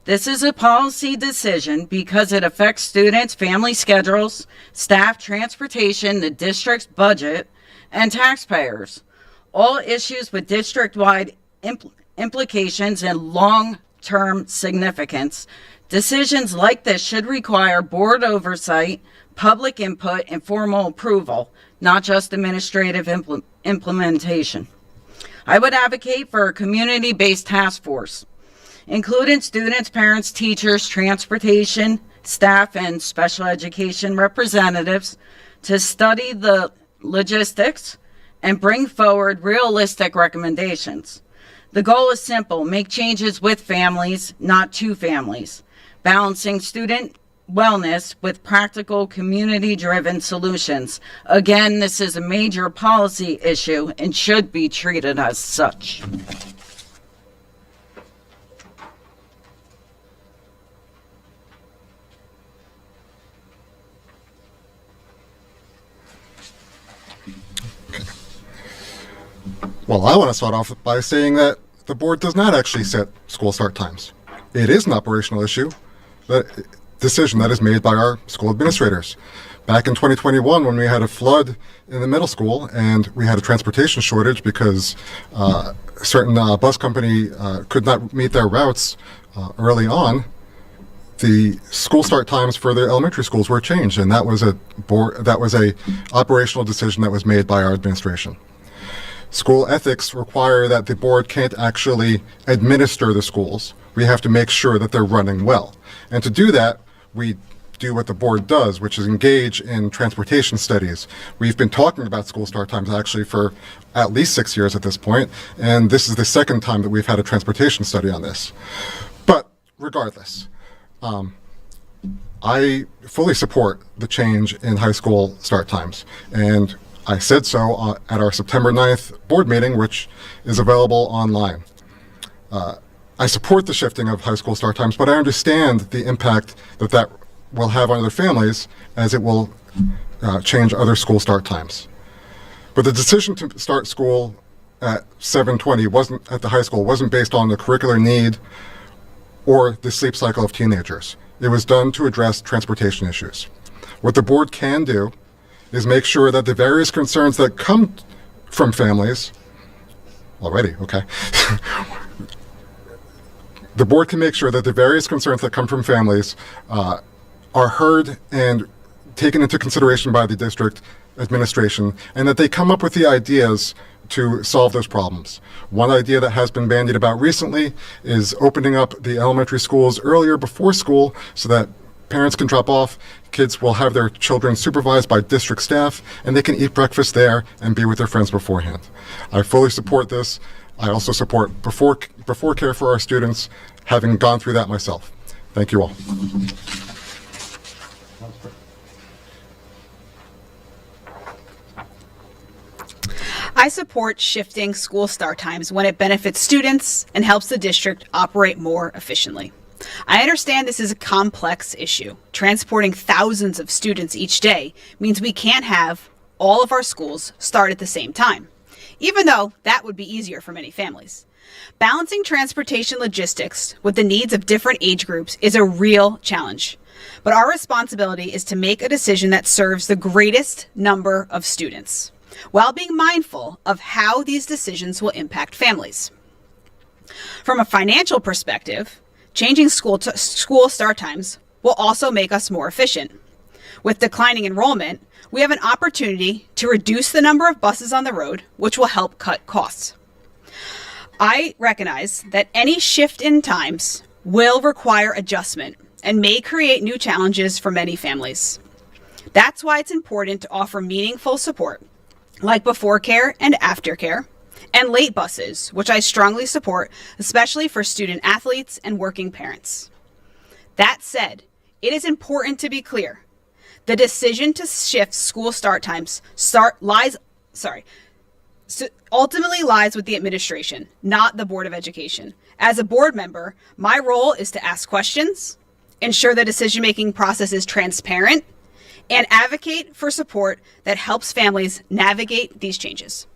This is a policy decision because it affects students' family schedules, staff, transportation, the district's budget, and taxpayers. All issues with district-wide implications and long-term significance Decisions like this should require board oversight, public input, and formal approval, not just administrative implementation. I would advocate for a community-based task force, including students, parents, teachers, transportation, staff, and special education representatives, to study the logistics and bring forward realistic recommendations. The goal is simple: make changes with families, not to families, balancing student wellness with practical, community-driven solutions. Again, this is a major policy issue and should be treated as such. Well, I want to start off by saying that the board does not actually set school start times. It is an operational issue, decision that is made by our school administrators. Back in 2021, when we had a flood in the middle school and we had a transportation shortage because certain bus company could not meet their routes early on, the school start times for the elementary schools were changed, and that was a operational decision that was made by our administration. School ethics require that the board can't actually administer the schools. We have to make sure that they're running well. And to do that, we do what the board does, which is engage in transportation studies. We've been talking about school start times actually for at least 6 years at this point, and this is the second time that we've had a transportation study on this. But regardless, I fully support the change in high school start times, and I said so at our September 9th board meeting, which is available online. I support the shifting of high school start times, but I understand the impact that will have on other families, as it will change other school start times. But the decision to start school at 7:20 at the high school wasn't based on the curricular need or the sleep cycle of teenagers. It was done to address transportation issues. What the board can do is make sure that the various concerns that come from families the board can make sure that the various concerns that come from families are heard and taken into consideration by the district administration, and that they come up with the ideas to solve those problems. One idea that has been bandied about recently is opening up the elementary schools earlier before school so that parents can drop off, kids will have their children supervised by district staff, and they can eat breakfast there and be with their friends beforehand. I fully support this. I also support before care for our students, having gone through that myself. Thank you all. I support shifting school start times when it benefits students and helps the district operate more efficiently. I understand this is a complex issue. Transporting thousands of students each day means we can't have all of our schools start at the same time, even though that would be easier for many families. Balancing transportation logistics with the needs of different age groups is a real challenge, but our responsibility is to make a decision that serves the greatest number of students, while being mindful of how these decisions will impact families. From a financial perspective, changing school start times will also make us more efficient. With declining enrollment, we have an opportunity to reduce the number of buses on the road, which will help cut costs. I recognize that any shift in times will require adjustment and may create new challenges for many families. That's why it's important to offer meaningful support, like before care and after care, and late buses, which I strongly support, especially for student athletes and working parents. That said, it is important to be clear. The decision to shift school start times ultimately lies with the administration, not the Board of Education. As a board member, my role is to ask questions, ensure the decision-making process is transparent, and advocate for support that helps families navigate these changes.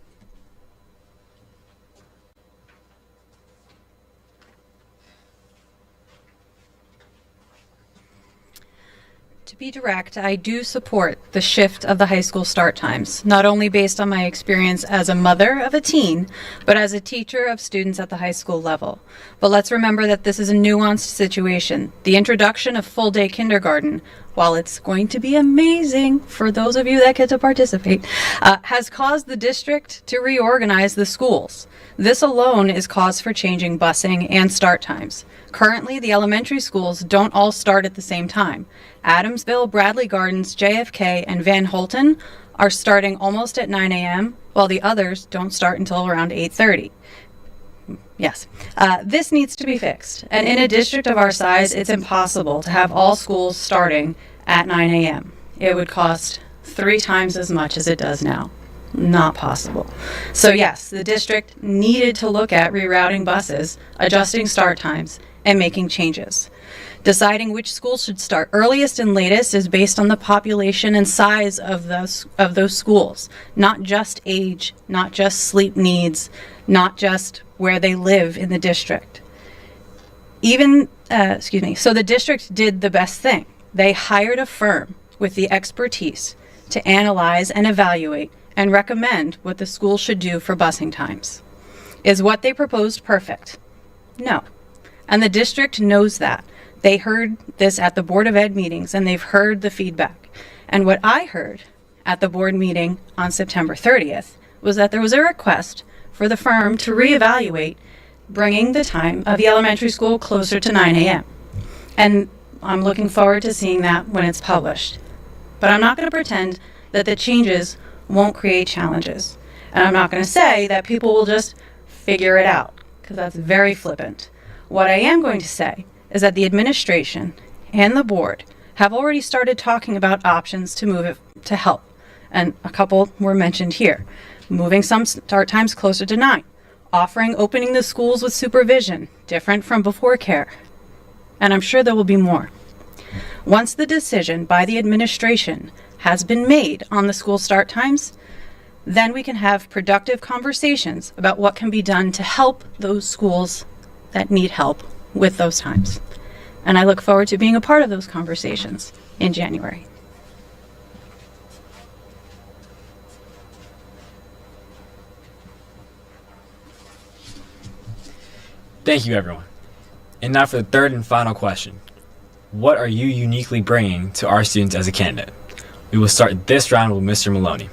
To To be direct, I do support the shift of the high school start times, not only based on my experience as a mother of a teen, but as a teacher of students at the high school level. But let's remember that this is a nuanced situation. The introduction of full-day kindergarten, while it's going to be amazing for those of you that get to participate, has caused the district to reorganize the schools. This alone is cause for changing busing and start times. Currently, the elementary schools don't all start at the same time. Adamsville, Bradley Gardens, JFK, and Van Holten are starting almost at 9 a.m., while the others don't start until around 8:30. Yes, this needs to be fixed. And in a district of our size, it's impossible to have all schools starting at 9 a.m. It would cost 3 times as much as it does now. Not possible. So yes, the district needed to look at rerouting buses, adjusting start times, and making changes. Deciding which schools should start earliest and latest is based on the population and size of those schools, not just age, not just sleep needs, not just where they live in the district. So the district did the best thing. They hired a firm with the expertise to analyze and evaluate and recommend what the school should do for busing times. Is what they proposed perfect? No. And the district knows that. They heard this at the Board of Ed meetings, and they've heard the feedback. And what I heard at the board meeting on September 30th was that there was a request for the firm to reevaluate bringing the time of the elementary school closer to 9 a.m. And I'm looking forward to seeing that when it's published. But I'm not going to pretend that the changes won't create challenges. And I'm not going to say that people will just figure it out, because that's very flippant. What I am going to say is that the administration and the board have already started talking about options to move it to help. And a couple were mentioned here. Moving some start times closer to 9. Opening the schools with supervision, different from before care. And I'm sure there will be more. Once the decision by the administration has been made on the school start times, then we can have productive conversations about what can be done to help those schools that need help with those times. And I look forward to being a part of those conversations in January. Thank you, everyone. And now for the third and final question. What are you uniquely bringing to our students as a candidate? We will start this round with Mr. Maloney.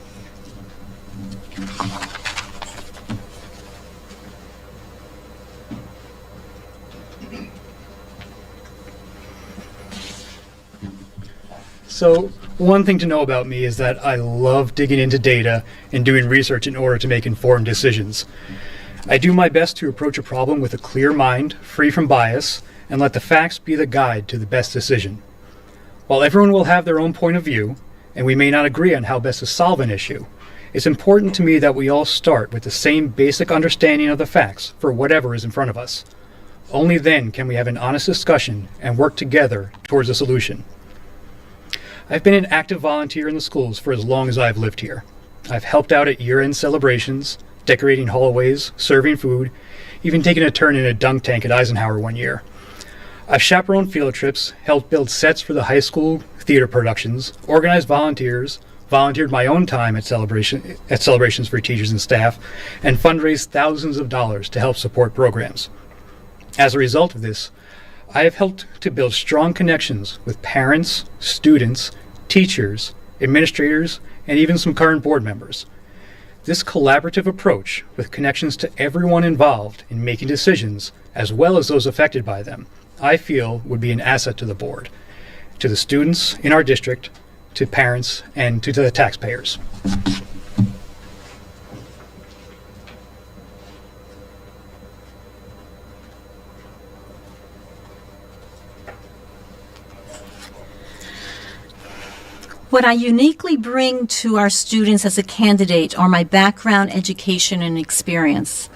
So, one thing to know about me is that I love digging into data and doing research in order to make informed decisions. I do my best to approach a problem with a clear mind, free from bias, and let the facts be the guide to the best decision. While everyone will have their own point of view, and we may not agree on how best to solve an issue, it's important to me that we all start with the same basic understanding of the facts for whatever is in front of us. Only then can we have an honest discussion and work together towards a solution. I've been an active volunteer in the schools for as long as I've lived here. I've helped out at year-end celebrations, decorating hallways, serving food, even taking a turn in a dunk tank at Eisenhower one year. I've chaperoned field trips, helped build sets for the high school theater productions, organized volunteers, volunteered my own time at celebrations for teachers and staff, and fundraised thousands of dollars to help support programs. As a result of this, I have helped to build strong connections with parents, students, teachers, administrators, and even some current board members. This collaborative approach, with connections to everyone involved in making decisions, as well as those affected by them, I feel would be an asset to the board, to the students in our district, to parents, and to the taxpayers. What I uniquely bring to our students as a candidate are my background, education, and experience.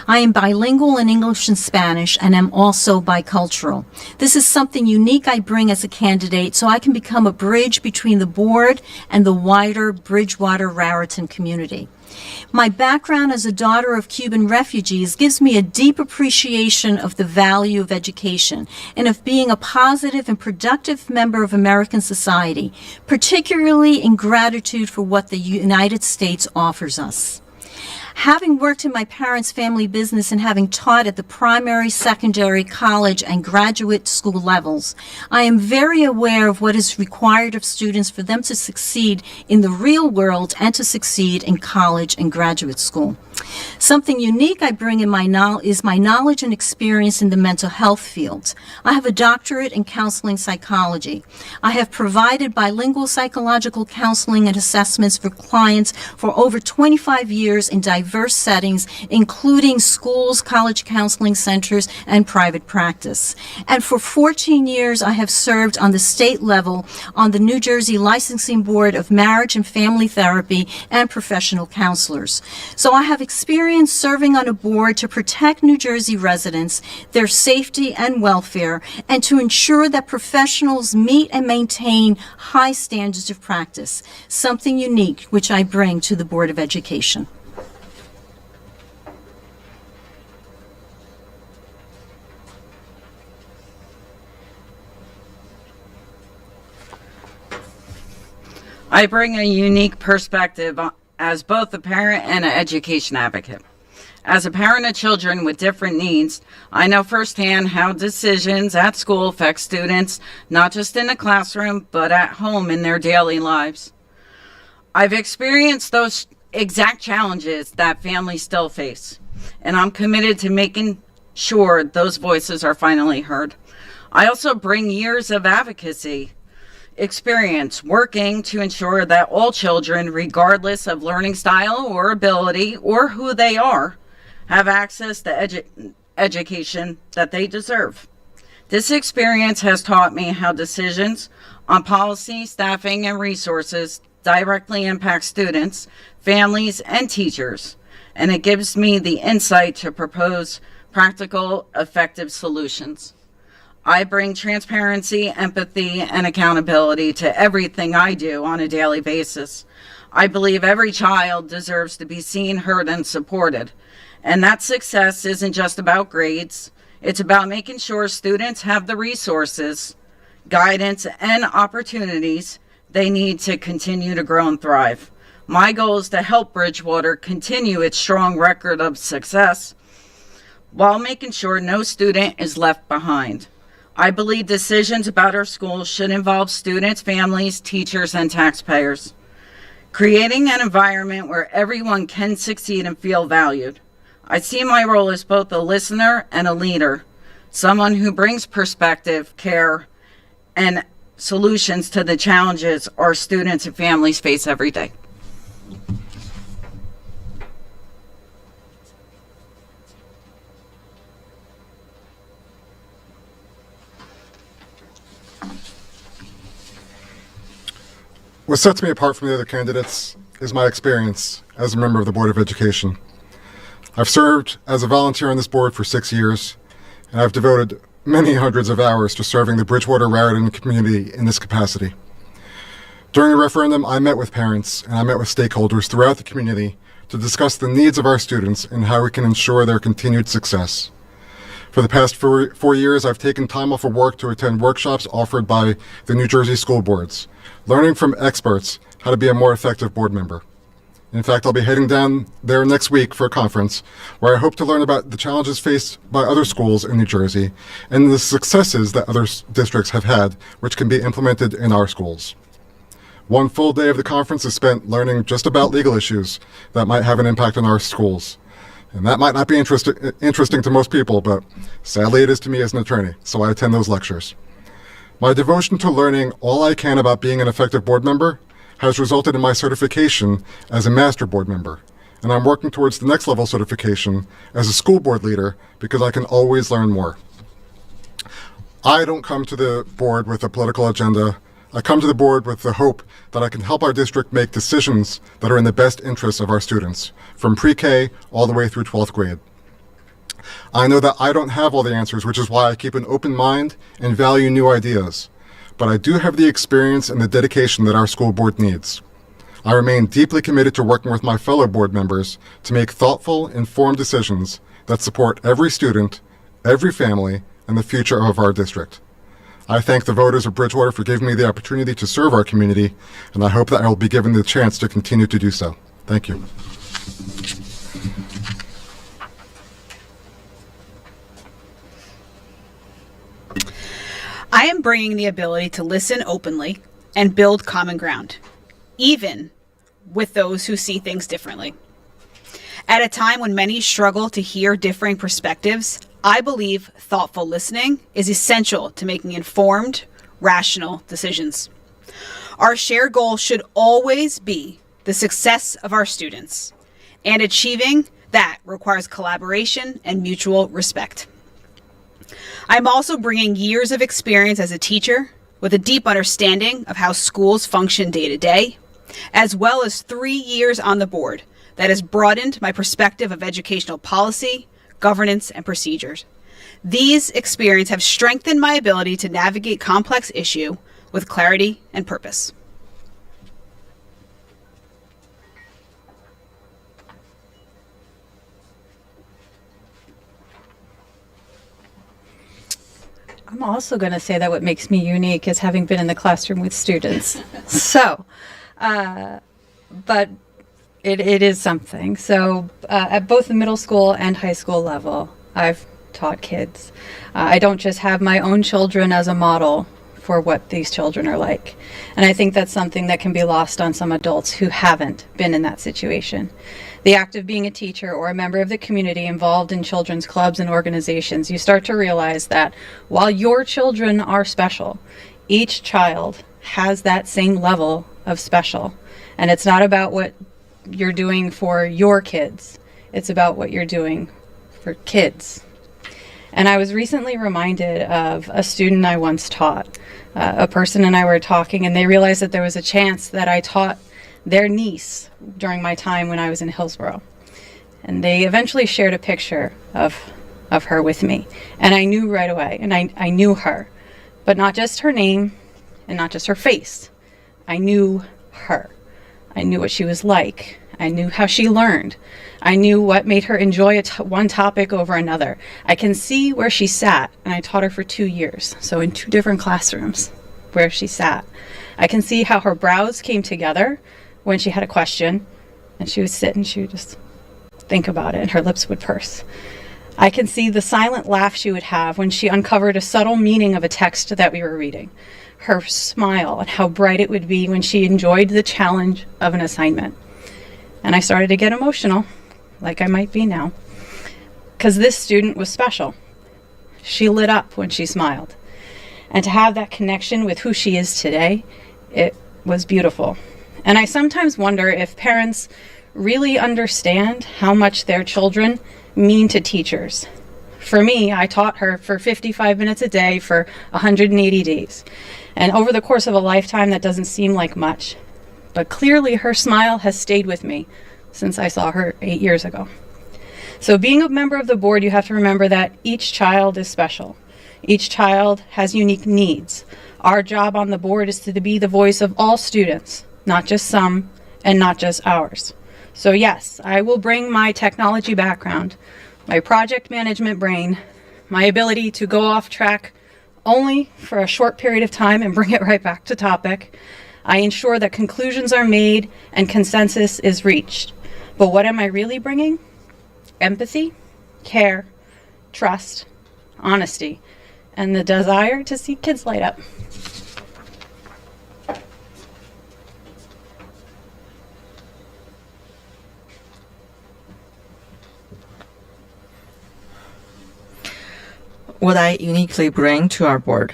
I am bilingual in English and Spanish and am also bicultural. This is something unique I bring as a candidate so I can become a bridge between the board and the wider Bridgewater-Raritan community. My background as a daughter of Cuban refugees gives me a deep appreciation of the value of education and of being a positive and productive member of American society, particularly in gratitude for what the United States offers us. Having worked in my parents' family business and having taught at the primary, secondary, college, and graduate school levels, I am very aware of what is required of students for them to succeed in the real world and to succeed in college and graduate school. Something unique I bring in is my knowledge and experience in the mental health field. I have a doctorate in counseling psychology. I have provided bilingual psychological counseling and assessments for clients for over 25 years in diverse settings, including schools, college counseling centers, and private practice. And for 14 years, I have served on the state level on the New Jersey Licensing Board of Marriage and Family Therapy and Professional Counselors. So I have experience serving on a board to protect New Jersey residents, their safety and welfare, and to ensure that professionals meet and maintain high standards of practice, something unique which I bring to the Board of Education. I bring a unique perspective as both a parent and an education advocate. As a parent of children with different needs, I know firsthand how decisions at school affect students, not just in the classroom, but at home in their daily lives. I've experienced those exact challenges that families still face, and I'm committed to making sure those voices are finally heard. I also bring years of advocacy experience working to ensure that all children, regardless of learning style or ability or who they are, have access to education that they deserve. This experience has taught me how decisions on policy, staffing, and resources directly impact students, families, and teachers, and it gives me the insight to propose practical, effective solutions. I bring transparency, empathy, and accountability to everything I do on a daily basis. I believe every child deserves to be seen, heard, and supported. And that success isn't just about grades. It's about making sure students have the resources, guidance, and opportunities they need to continue to grow and thrive. My goal is to help Bridgewater continue its strong record of success while making sure no student is left behind. I believe decisions about our schools should involve students, families, teachers, and taxpayers. Creating an environment where everyone can succeed and feel valued. I see my role as both a listener and a leader, someone who brings perspective, care, and solutions to the challenges our students and families face every day. What sets me apart from the other candidates is my experience as a member of the Board of Education. I've served as a volunteer on this board for 6 years, and I've devoted many hundreds of hours to serving the Bridgewater-Raritan community in this capacity. During the referendum, I met with parents and I met with stakeholders throughout the community to discuss the needs of our students and how we can ensure their continued success. For the past 4 years, I've taken time off of work to attend workshops offered by the New Jersey school boards, learning from experts how to be a more effective board member. In fact, I'll be heading down there next week for a conference where I hope to learn about the challenges faced by other schools in New Jersey and the successes that other districts have had, which can be implemented in our schools. One full day of the conference is spent learning just about legal issues that might have an impact on our schools. And that might not be interesting to most people, but sadly it is to me as an attorney, so I attend those lectures. My devotion to learning all I can about being an effective board member has resulted in my certification as a master board member, and I'm working towards the next level certification as a school board leader because I can always learn more. I don't come to the board with a political agenda. I come to the board with the hope that I can help our district make decisions that are in the best interests of our students, from pre-K all the way through 12th grade. I know that I don't have all the answers, which is why I keep an open mind and value new ideas. But I do have the experience and the dedication that our school board needs. I remain deeply committed to working with my fellow board members to make thoughtful, informed decisions that support every student, every family, and the future of our district. I thank the voters of Bridgewater for giving me the opportunity to serve our community, and I hope that I will be given the chance to continue to do so. Thank you. I am bringing the ability to listen openly and build common ground, even with those who see things differently. At a time when many struggle to hear differing perspectives, I believe thoughtful listening is essential to making informed, rational decisions. Our shared goal should always be the success of our students, and achieving that requires collaboration and mutual respect. I'm also bringing years of experience as a teacher with a deep understanding of how schools function day to day, as well as 3 years on the board that has broadened my perspective of educational policy, governance, and procedures. These experiences have strengthened my ability to navigate complex issues with clarity and purpose. I'm also going to say that what makes me unique is having been in the classroom with students. But it is something. So at both the middle school and high school level, I've taught kids. I don't just have my own children as a model for what these children are like. And I think that's something that can be lost on some adults who haven't been in that situation. The act of being a teacher or a member of the community involved in children's clubs and organizations, you start to realize that while your children are special, each child has that same level of special. And it's not about what you're doing for your kids. It's about what you're doing for kids. And I was recently reminded of a student I once taught. A person and I were talking, and they realized that there was a chance that I taught their niece during my time when I was in Hillsborough. And they eventually shared a picture of her with me. And I knew right away, and I knew her. But not just her name and not just her face. I knew her. I knew what she was like. I knew how she learned. I knew what made her enjoy one topic over another. I can see where she sat, and I taught her for 2 years, so in 2 different classrooms where she sat. I can see how her brows came together when she had a question, and she would sit and she would just think about it, and her lips would purse. I can see the silent laugh she would have when she uncovered a subtle meaning of a text that we were reading. Her smile and how bright it would be when she enjoyed the challenge of an assignment. And I started to get emotional, like I might be now, because this student was special. She lit up when she smiled. And to have that connection with who she is today, it was beautiful. And I sometimes wonder if parents really understand how much their children mean to teachers. For me, I taught her for 55 minutes a day for 180 days. And over the course of a lifetime, that doesn't seem like much. But clearly her smile has stayed with me since I saw her 8 years ago. So being a member of the board, you have to remember that each child is special. Each child has unique needs. Our job on the board is to be the voice of all students, not just some and not just ours. So yes, I will bring my technology background, my project management brain, my ability to go off track only for a short period of time and bring it right back to topic. I ensure that conclusions are made and consensus is reached. But what am I really bringing? Empathy, care, trust, honesty, and the desire to see kids light up. What I uniquely bring to our board.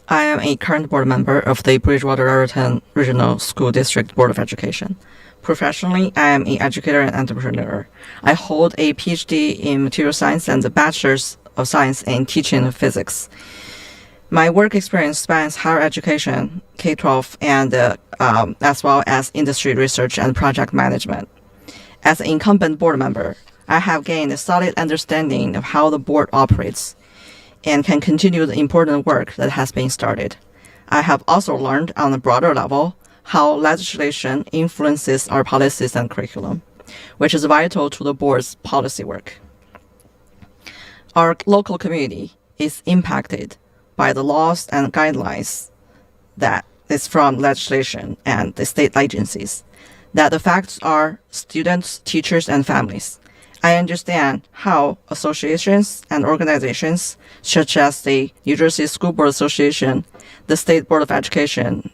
I am a current board member of the Bridgewater-Raritan Regional School District Board of Education. Professionally, I am an educator and entrepreneur. I hold a PhD in material science and a bachelor's of science in teaching of physics. My work experience spans higher education, K-12, and as well as industry research and project management. As an incumbent board member, I have gained a solid understanding of how the board operates and can continue the important work that has been started. I have also learned on a broader level how legislation influences our policies and curriculum, which is vital to the board's policy work. Our local community is impacted by the laws and guidelines that is from legislation and the state agencies that affects our students, teachers, and families. I understand how associations and organizations such as the New Jersey School Board Association, the State Board of Education,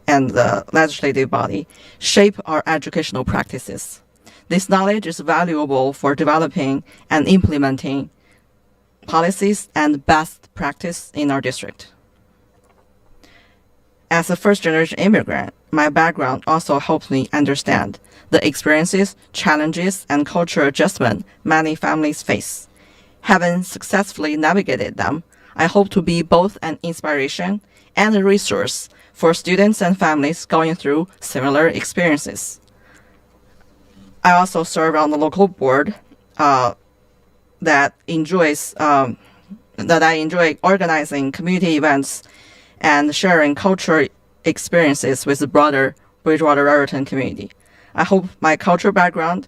and the legislative body shape our educational practices. This knowledge is valuable for developing and implementing policies and best practice in our district. As a first-generation immigrant, my background also helps me understand the experiences, challenges, and cultural adjustment many families face. Having successfully navigated them, I hope to be both an inspiration and a resource for students and families going through similar experiences. I also serve on the local board that I enjoy organizing community events and sharing cultural experiences with the broader Bridgewater-Raritan community. I hope my cultural background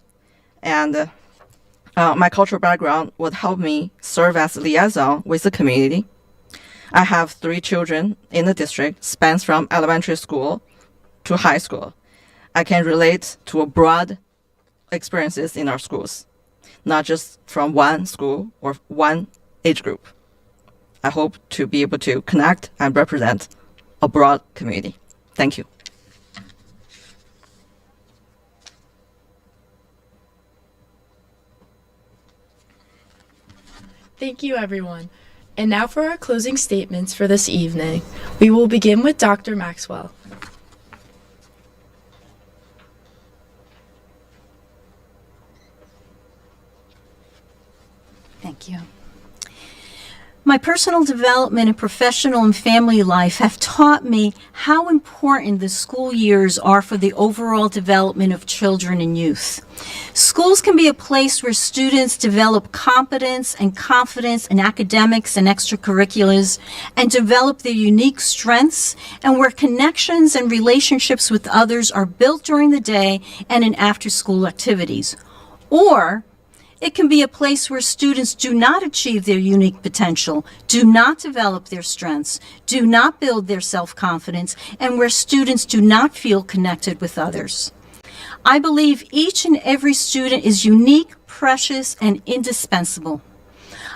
would help me serve as a liaison with the community. I have 3 children in the district, spans from elementary school to high school. I can relate to a broad experiences in our schools, not just from one school or one age group. I hope to be able to connect and represent a broad community. Thank you. Thank you, everyone. And now for our closing statements for this evening. We will begin with Dr. Maxwell. Thank you. My personal development and professional and family life have taught me how important the school years are for the overall development of children and youth. Schools can be a place where students develop competence and confidence in academics and extracurriculars and develop their unique strengths, and where connections and relationships with others are built during the day and in after-school activities. Or it can be a place where students do not achieve their unique potential, do not develop their strengths, do not build their self-confidence, and where students do not feel connected with others. I believe each and every student is unique, precious, and indispensable.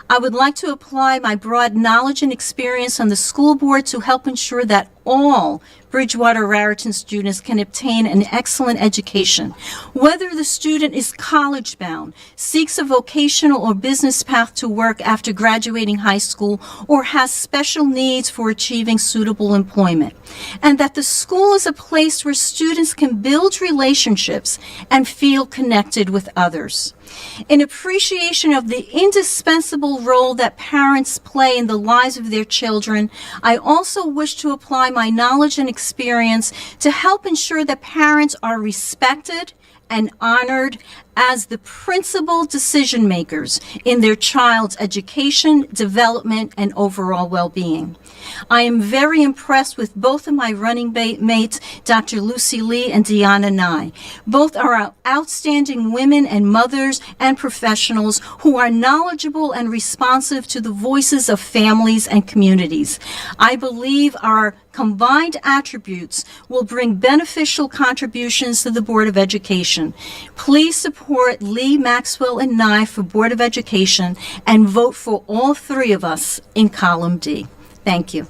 I would like to apply my broad knowledge and experience on the school board to help ensure that all Bridgewater-Raritan students can obtain an excellent education. Whether the student is college-bound, seeks a vocational or business path to work after graduating high school, or has special needs for achieving suitable employment. And that the school is a place where students can build relationships and feel connected with others. In appreciation of the indispensable role that parents play in the lives of their children, I also wish to apply my knowledge and experience to help ensure that parents are respected and honored as the principal decision makers in their child's education, development, and overall well-being. I am very impressed with both of my running mates, Dr. Lucy Lee and Deanna Nye. Both are outstanding women and mothers and professionals who are knowledgeable and responsive to the voices of families and communities. I believe our combined attributes will bring beneficial contributions to the Board of Education. Please support Lee, Maxwell, and Nye for Board of Education and vote for all 3 of us in column D. Thank you.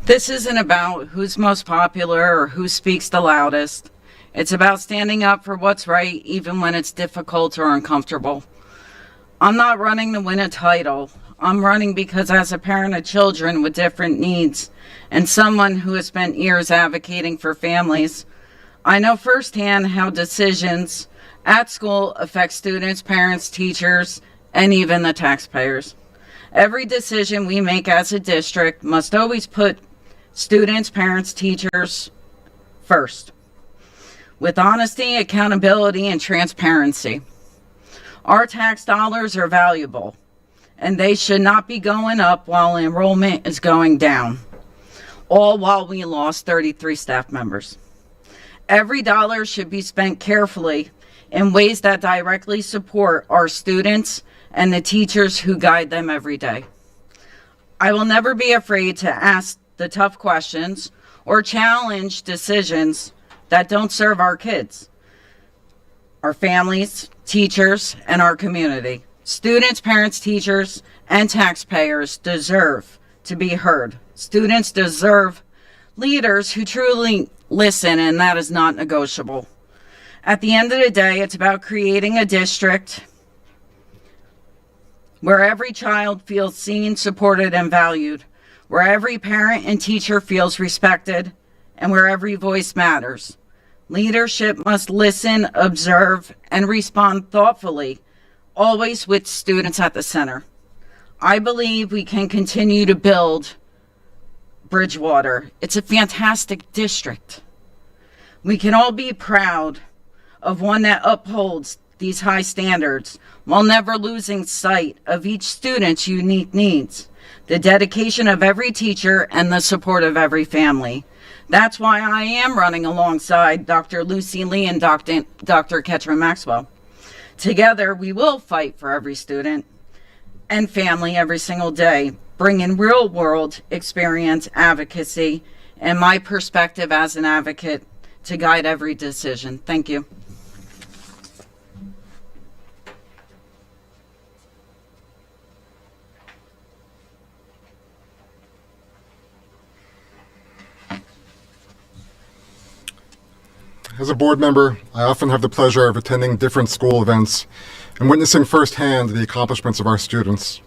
This isn't about who's most popular or who speaks the loudest. It's about standing up for what's right, even when it's difficult or uncomfortable. I'm not running to win a title. I'm running because as a parent of children with different needs and someone who has spent years advocating for families, I know firsthand how decisions at school affect students, parents, teachers, and even the taxpayers. Every decision we make as a district must always put students, parents, teachers first. with honesty, accountability, and transparency. Our tax dollars are valuable, and they should not be going up while enrollment is going down, all while we lost 33 staff members. Every dollar should be spent carefully in ways that directly support our students and the teachers who guide them every day. I will never be afraid to ask the tough questions or challenge decisions that don't serve our kids, our families, teachers, and our community. Students, parents, teachers, and taxpayers deserve to be heard. Students deserve leaders who truly listen, and that is not negotiable. At the end of the day, it's about creating a district where every child feels seen, supported, and valued, where every parent and teacher feels respected, and where every voice matters. Leadership must listen, observe, and respond thoughtfully, always with students at the center. I believe we can continue to build Bridgewater. It's a fantastic district. We can all be proud of one that upholds these high standards while never losing sight of each student's unique needs, the dedication of every teacher, and the support of every family. That's why I am running alongside Dr. Lucy Lee and Dr. Ketrin Maxwell. Together, we will fight for every student and family every single day, bringing real-world experience, advocacy, and my perspective as an advocate to guide every decision. Thank you. As a board member, I often have the pleasure of attending different school events and witnessing firsthand the accomplishments of our students.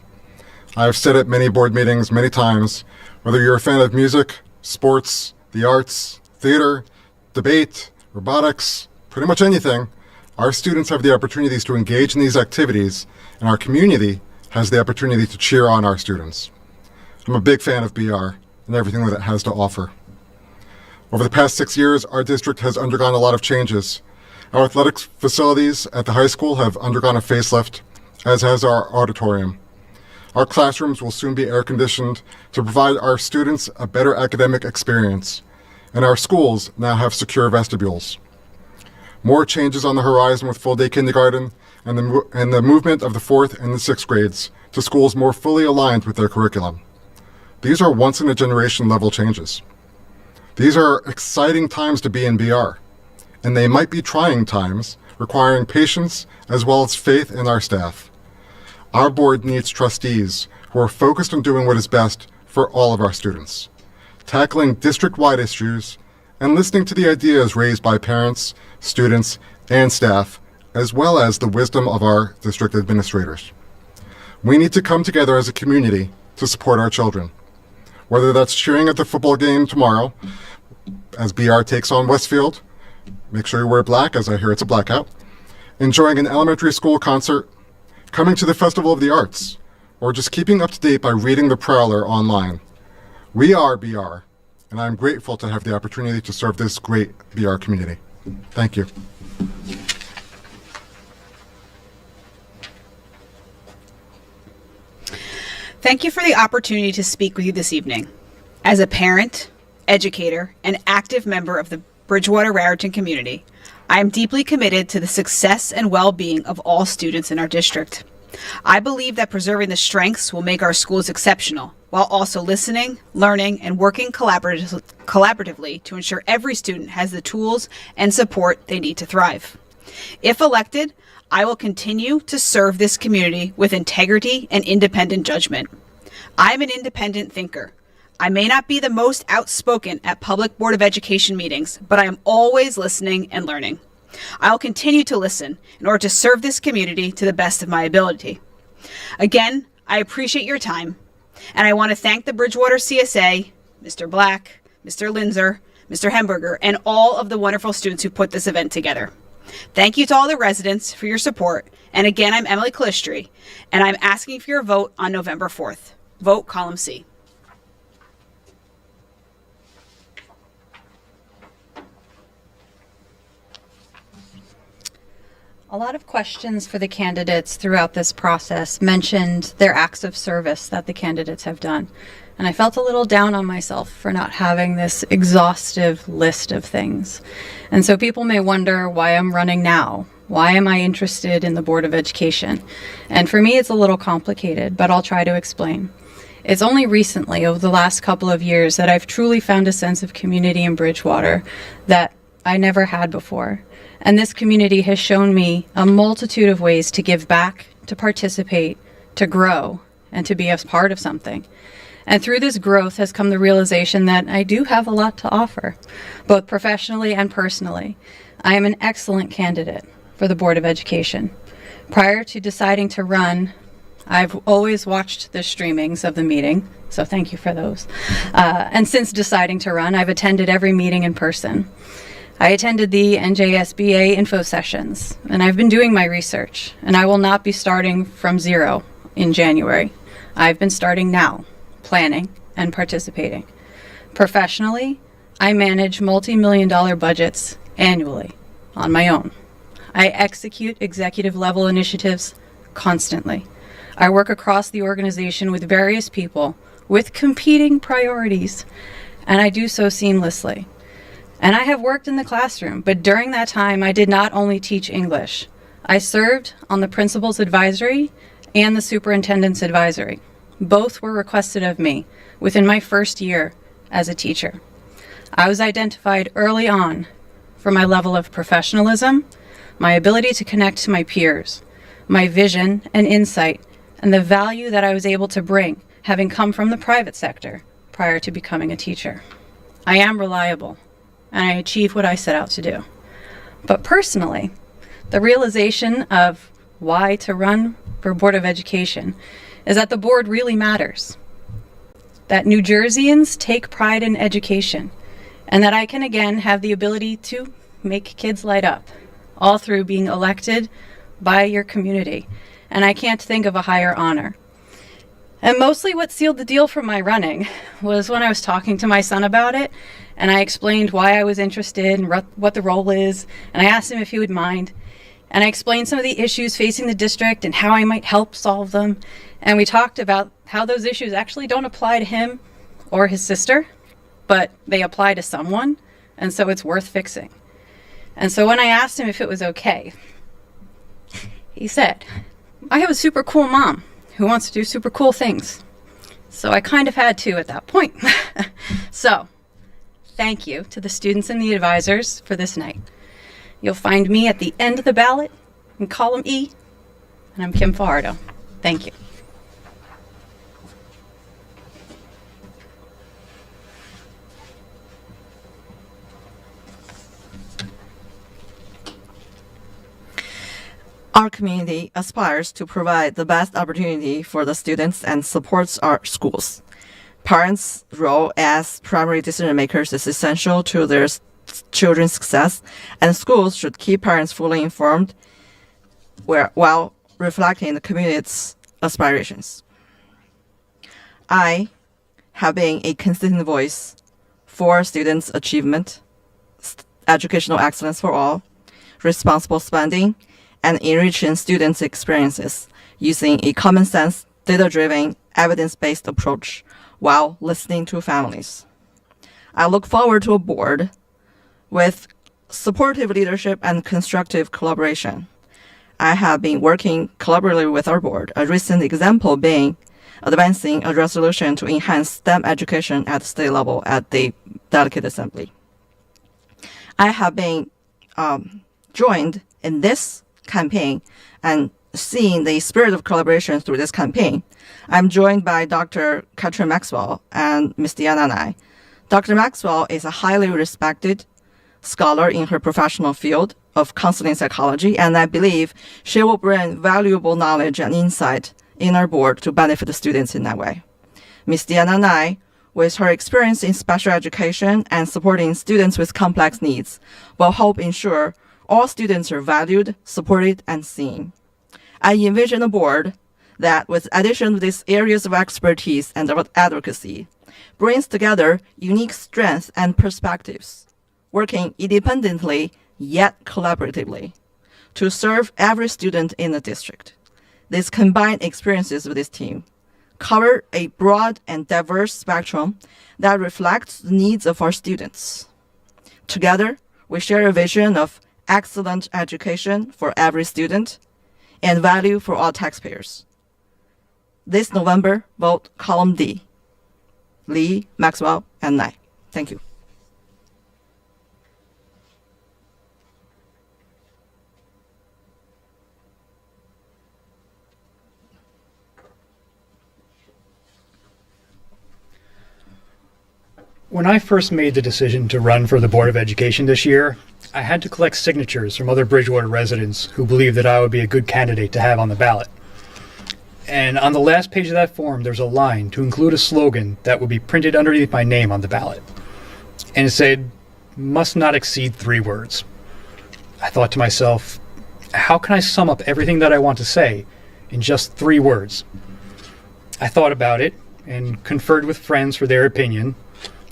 I have said at many board meetings many times, whether you're a fan of music, sports, the arts, theater, debate, robotics, pretty much anything, our students have the opportunities to engage in these activities, and our community has the opportunity to cheer on our students. I'm a big fan of BR and everything that it has to offer. Over the past 6 years, our district has undergone a lot of changes. Our athletics facilities at the high school have undergone a facelift, as has our auditorium. Our classrooms will soon be air-conditioned to provide our students a better academic experience, and our schools now have secure vestibules. More changes on the horizon with full-day kindergarten and the movement of the 4th and the 6th grades to schools more fully aligned with their curriculum. These are once-in-a-generation level changes. These are exciting times to be in BR, and they might be trying times, requiring patience as well as faith in our staff. Our board needs trustees who are focused on doing what is best for all of our students, tackling district-wide issues, and listening to the ideas raised by parents, students, and staff, as well as the wisdom of our district administrators. We need to come together as a community to support our children. Whether that's cheering at the football game tomorrow, as BR takes on Westfield, make sure you wear black, as I hear it's a blackout, enjoying an elementary school concert, coming to the Festival of the Arts, or just keeping up to date by reading the Prowler online. We are BR, and I'm grateful to have the opportunity to serve this great BR community. Thank you. Thank you for the opportunity to speak with you this evening. As a parent, educator, and active member of the Bridgewater-Raritan community, I am deeply committed to the success and well-being of all students in our district. I believe that preserving the strengths will make our schools exceptional, while also listening, learning, and working collaboratively to ensure every student has the tools and support they need to thrive. If elected, I will continue to serve this community with integrity and independent judgment. I'm an independent thinker. I may not be the most outspoken at public Board of Education meetings, but I am always listening and learning. I will continue to listen in order to serve this community to the best of my ability. Again, I appreciate your time, and I want to thank the Bridgewater CSA, Mr. Black, Mr. Linzer, Mr. Hemberger, and all of the wonderful students who put this event together. Thank you to all the residents for your support, and again, I'm Emily Calistri, and I'm asking for your vote on November 4th. Vote column C. A lot of questions for the candidates throughout this process mentioned their acts of service that the candidates have done. And I felt a little down on myself for not having this exhaustive list of things. And so people may wonder why I'm running now. Why am I interested in the Board of Education? And for me, it's a little complicated, but I'll try to explain. It's only recently, over the last couple of years, that I've truly found a sense of community in Bridgewater that I never had before. And this community has shown me a multitude of ways to give back, to participate, to grow, and to be a part of something. And through this growth has come the realization that I do have a lot to offer, both professionally and personally. I am an excellent candidate for the Board of Education. Prior to deciding to run, I've always watched the streamings of the meeting, so thank you for those. And since deciding to run, I've attended every meeting in person. I attended the NJSBA info sessions, and I've been doing my research, and I will not be starting from zero in January. I've been starting now, planning and participating. Professionally, I manage multi-million-dollar budgets annually on my own. I execute executive-level initiatives constantly. I work across the organization with various people with competing priorities, and I do so seamlessly. And I have worked in the classroom, but during that time, I did not only teach English. I served on the principal's advisory and the superintendent's advisory. Both were requested of me within my first year as a teacher. I was identified early on for my level of professionalism, my ability to connect to my peers, my vision and insight, and the value that I was able to bring, having come from the private sector prior to becoming a teacher. I am reliable, and I achieve what I set out to do. But personally, the realization of why to run for Board of Education is that the board really matters. That New Jerseyans take pride in education, and that I can again have the ability to make kids light up, all through being elected by your community. And I can't think of a higher honor. And mostly what sealed the deal for my running was when I was talking to my son about it, and I explained why I was interested and what the role is, and I asked him if he would mind. And I explained some of the issues facing the district and how I might help solve them. And we talked about how those issues actually don't apply to him or his sister, but they apply to someone, and so it's worth fixing. And so when I asked him if it was okay, he said, I have a super cool mom who wants to do super cool things. So I kind of had to at that point. So, thank you to the students and the advisors for this night. You'll find me at the end of the ballot in column E, and I'm Kim Fajardo. Thank you. Our community aspires to provide the best opportunity for the students and supports our schools. Parents' role as primary decision makers is essential to their children's success, and schools should keep parents fully informed while reflecting the community's aspirations. I have been a consistent voice for students' achievement, educational excellence for all, responsible spending, and enriching students' experiences using a common sense, data-driven, evidence-based approach while listening to families. I look forward to a board with supportive leadership and constructive collaboration. I have been working collaboratively with our board, a recent example being advancing a resolution to enhance STEM education at the state level at the Delegate Assembly. I have been joined in this campaign and seeing the spirit of collaboration through this campaign. I'm joined by Dr. Katrin Maxwell and Ms. Diana Nye. Dr. Maxwell is a highly respected scholar in her professional field of counseling psychology, and I believe she will bring valuable knowledge and insight in our board to benefit the students in that way. Ms. Diana Nye, with her experience in special education and supporting students with complex needs, will help ensure all students are valued, supported, and seen. I envision a board that, with addition of these areas of expertise and of advocacy, brings together unique strengths and perspectives, working independently yet collaboratively, to serve every student in the district. These combined experiences with this team cover a broad and diverse spectrum that reflects the needs of our students. Together, we share a vision of excellent education for every student and value for all taxpayers. This November, vote column D. Lee, Maxwell, and Nye. Thank you. When I first made the decision to run for the Board of Education this year, I had to collect signatures from other Bridgewater residents who believed that I would be a good candidate to have on the ballot. And on the last page of that form, there's a line to include a slogan that would be printed underneath my name on the ballot. And it said, "Must not exceed 3 words." I thought to myself, how can I sum up everything that I want to say in just 3 words? I thought about it and conferred with friends for their opinion,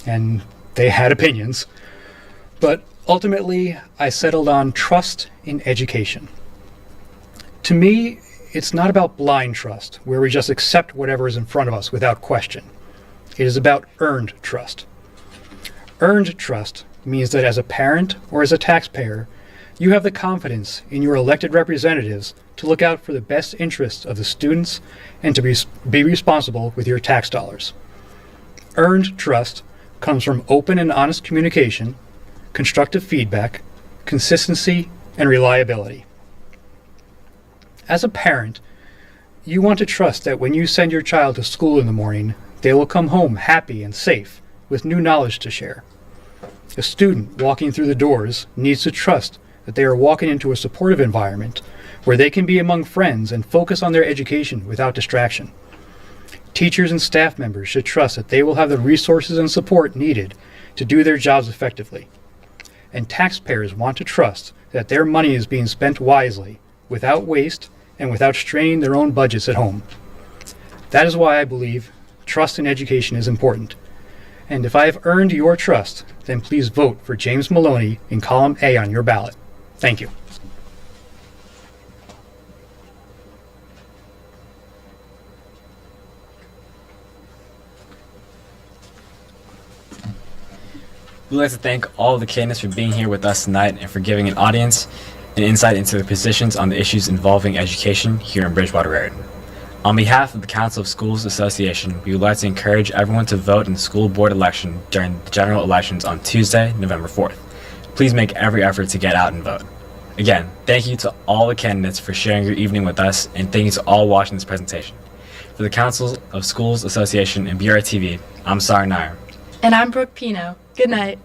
and they had opinions. But ultimately, I settled on trust in education. To me, it's not about blind trust, where we just accept whatever is in front of us without question. It is about earned trust. Earned trust means that as a parent or as a taxpayer, you have the confidence in your elected representatives to look out for the best interests of the students and to be responsible with your tax dollars. Earned trust comes from open and honest communication, constructive feedback, consistency, and reliability. As a parent, you want to trust that when you send your child to school in the morning, they will come home happy and safe with new knowledge to share. A student walking through the doors needs to trust that they are walking into a supportive environment where they can be among friends and focus on their education without distraction. Teachers and staff members should trust that they will have the resources and support needed to do their jobs effectively. And taxpayers want to trust that their money is being spent wisely, without waste, and without straining their own budgets at home. That is why I believe trust in education is important. And if I have earned your trust, then please vote for James Maloney in column A on your ballot. Thank you. We'd like to thank all of the candidates for being here with us tonight and for giving an audience an insight into their positions on the issues involving education here in Bridgewater-Raritan. On behalf of the Council of Schools Association, we would like to encourage everyone to vote in the school board election during the general elections on Tuesday, November 4th. Please make every effort to get out and vote. Again, thank you to all the candidates for sharing your evening with us, and thank you to all watching this presentation. For the Council of Schools Association and BRTV, I'm Sar Nair. And I'm Brooke Pino. Good night.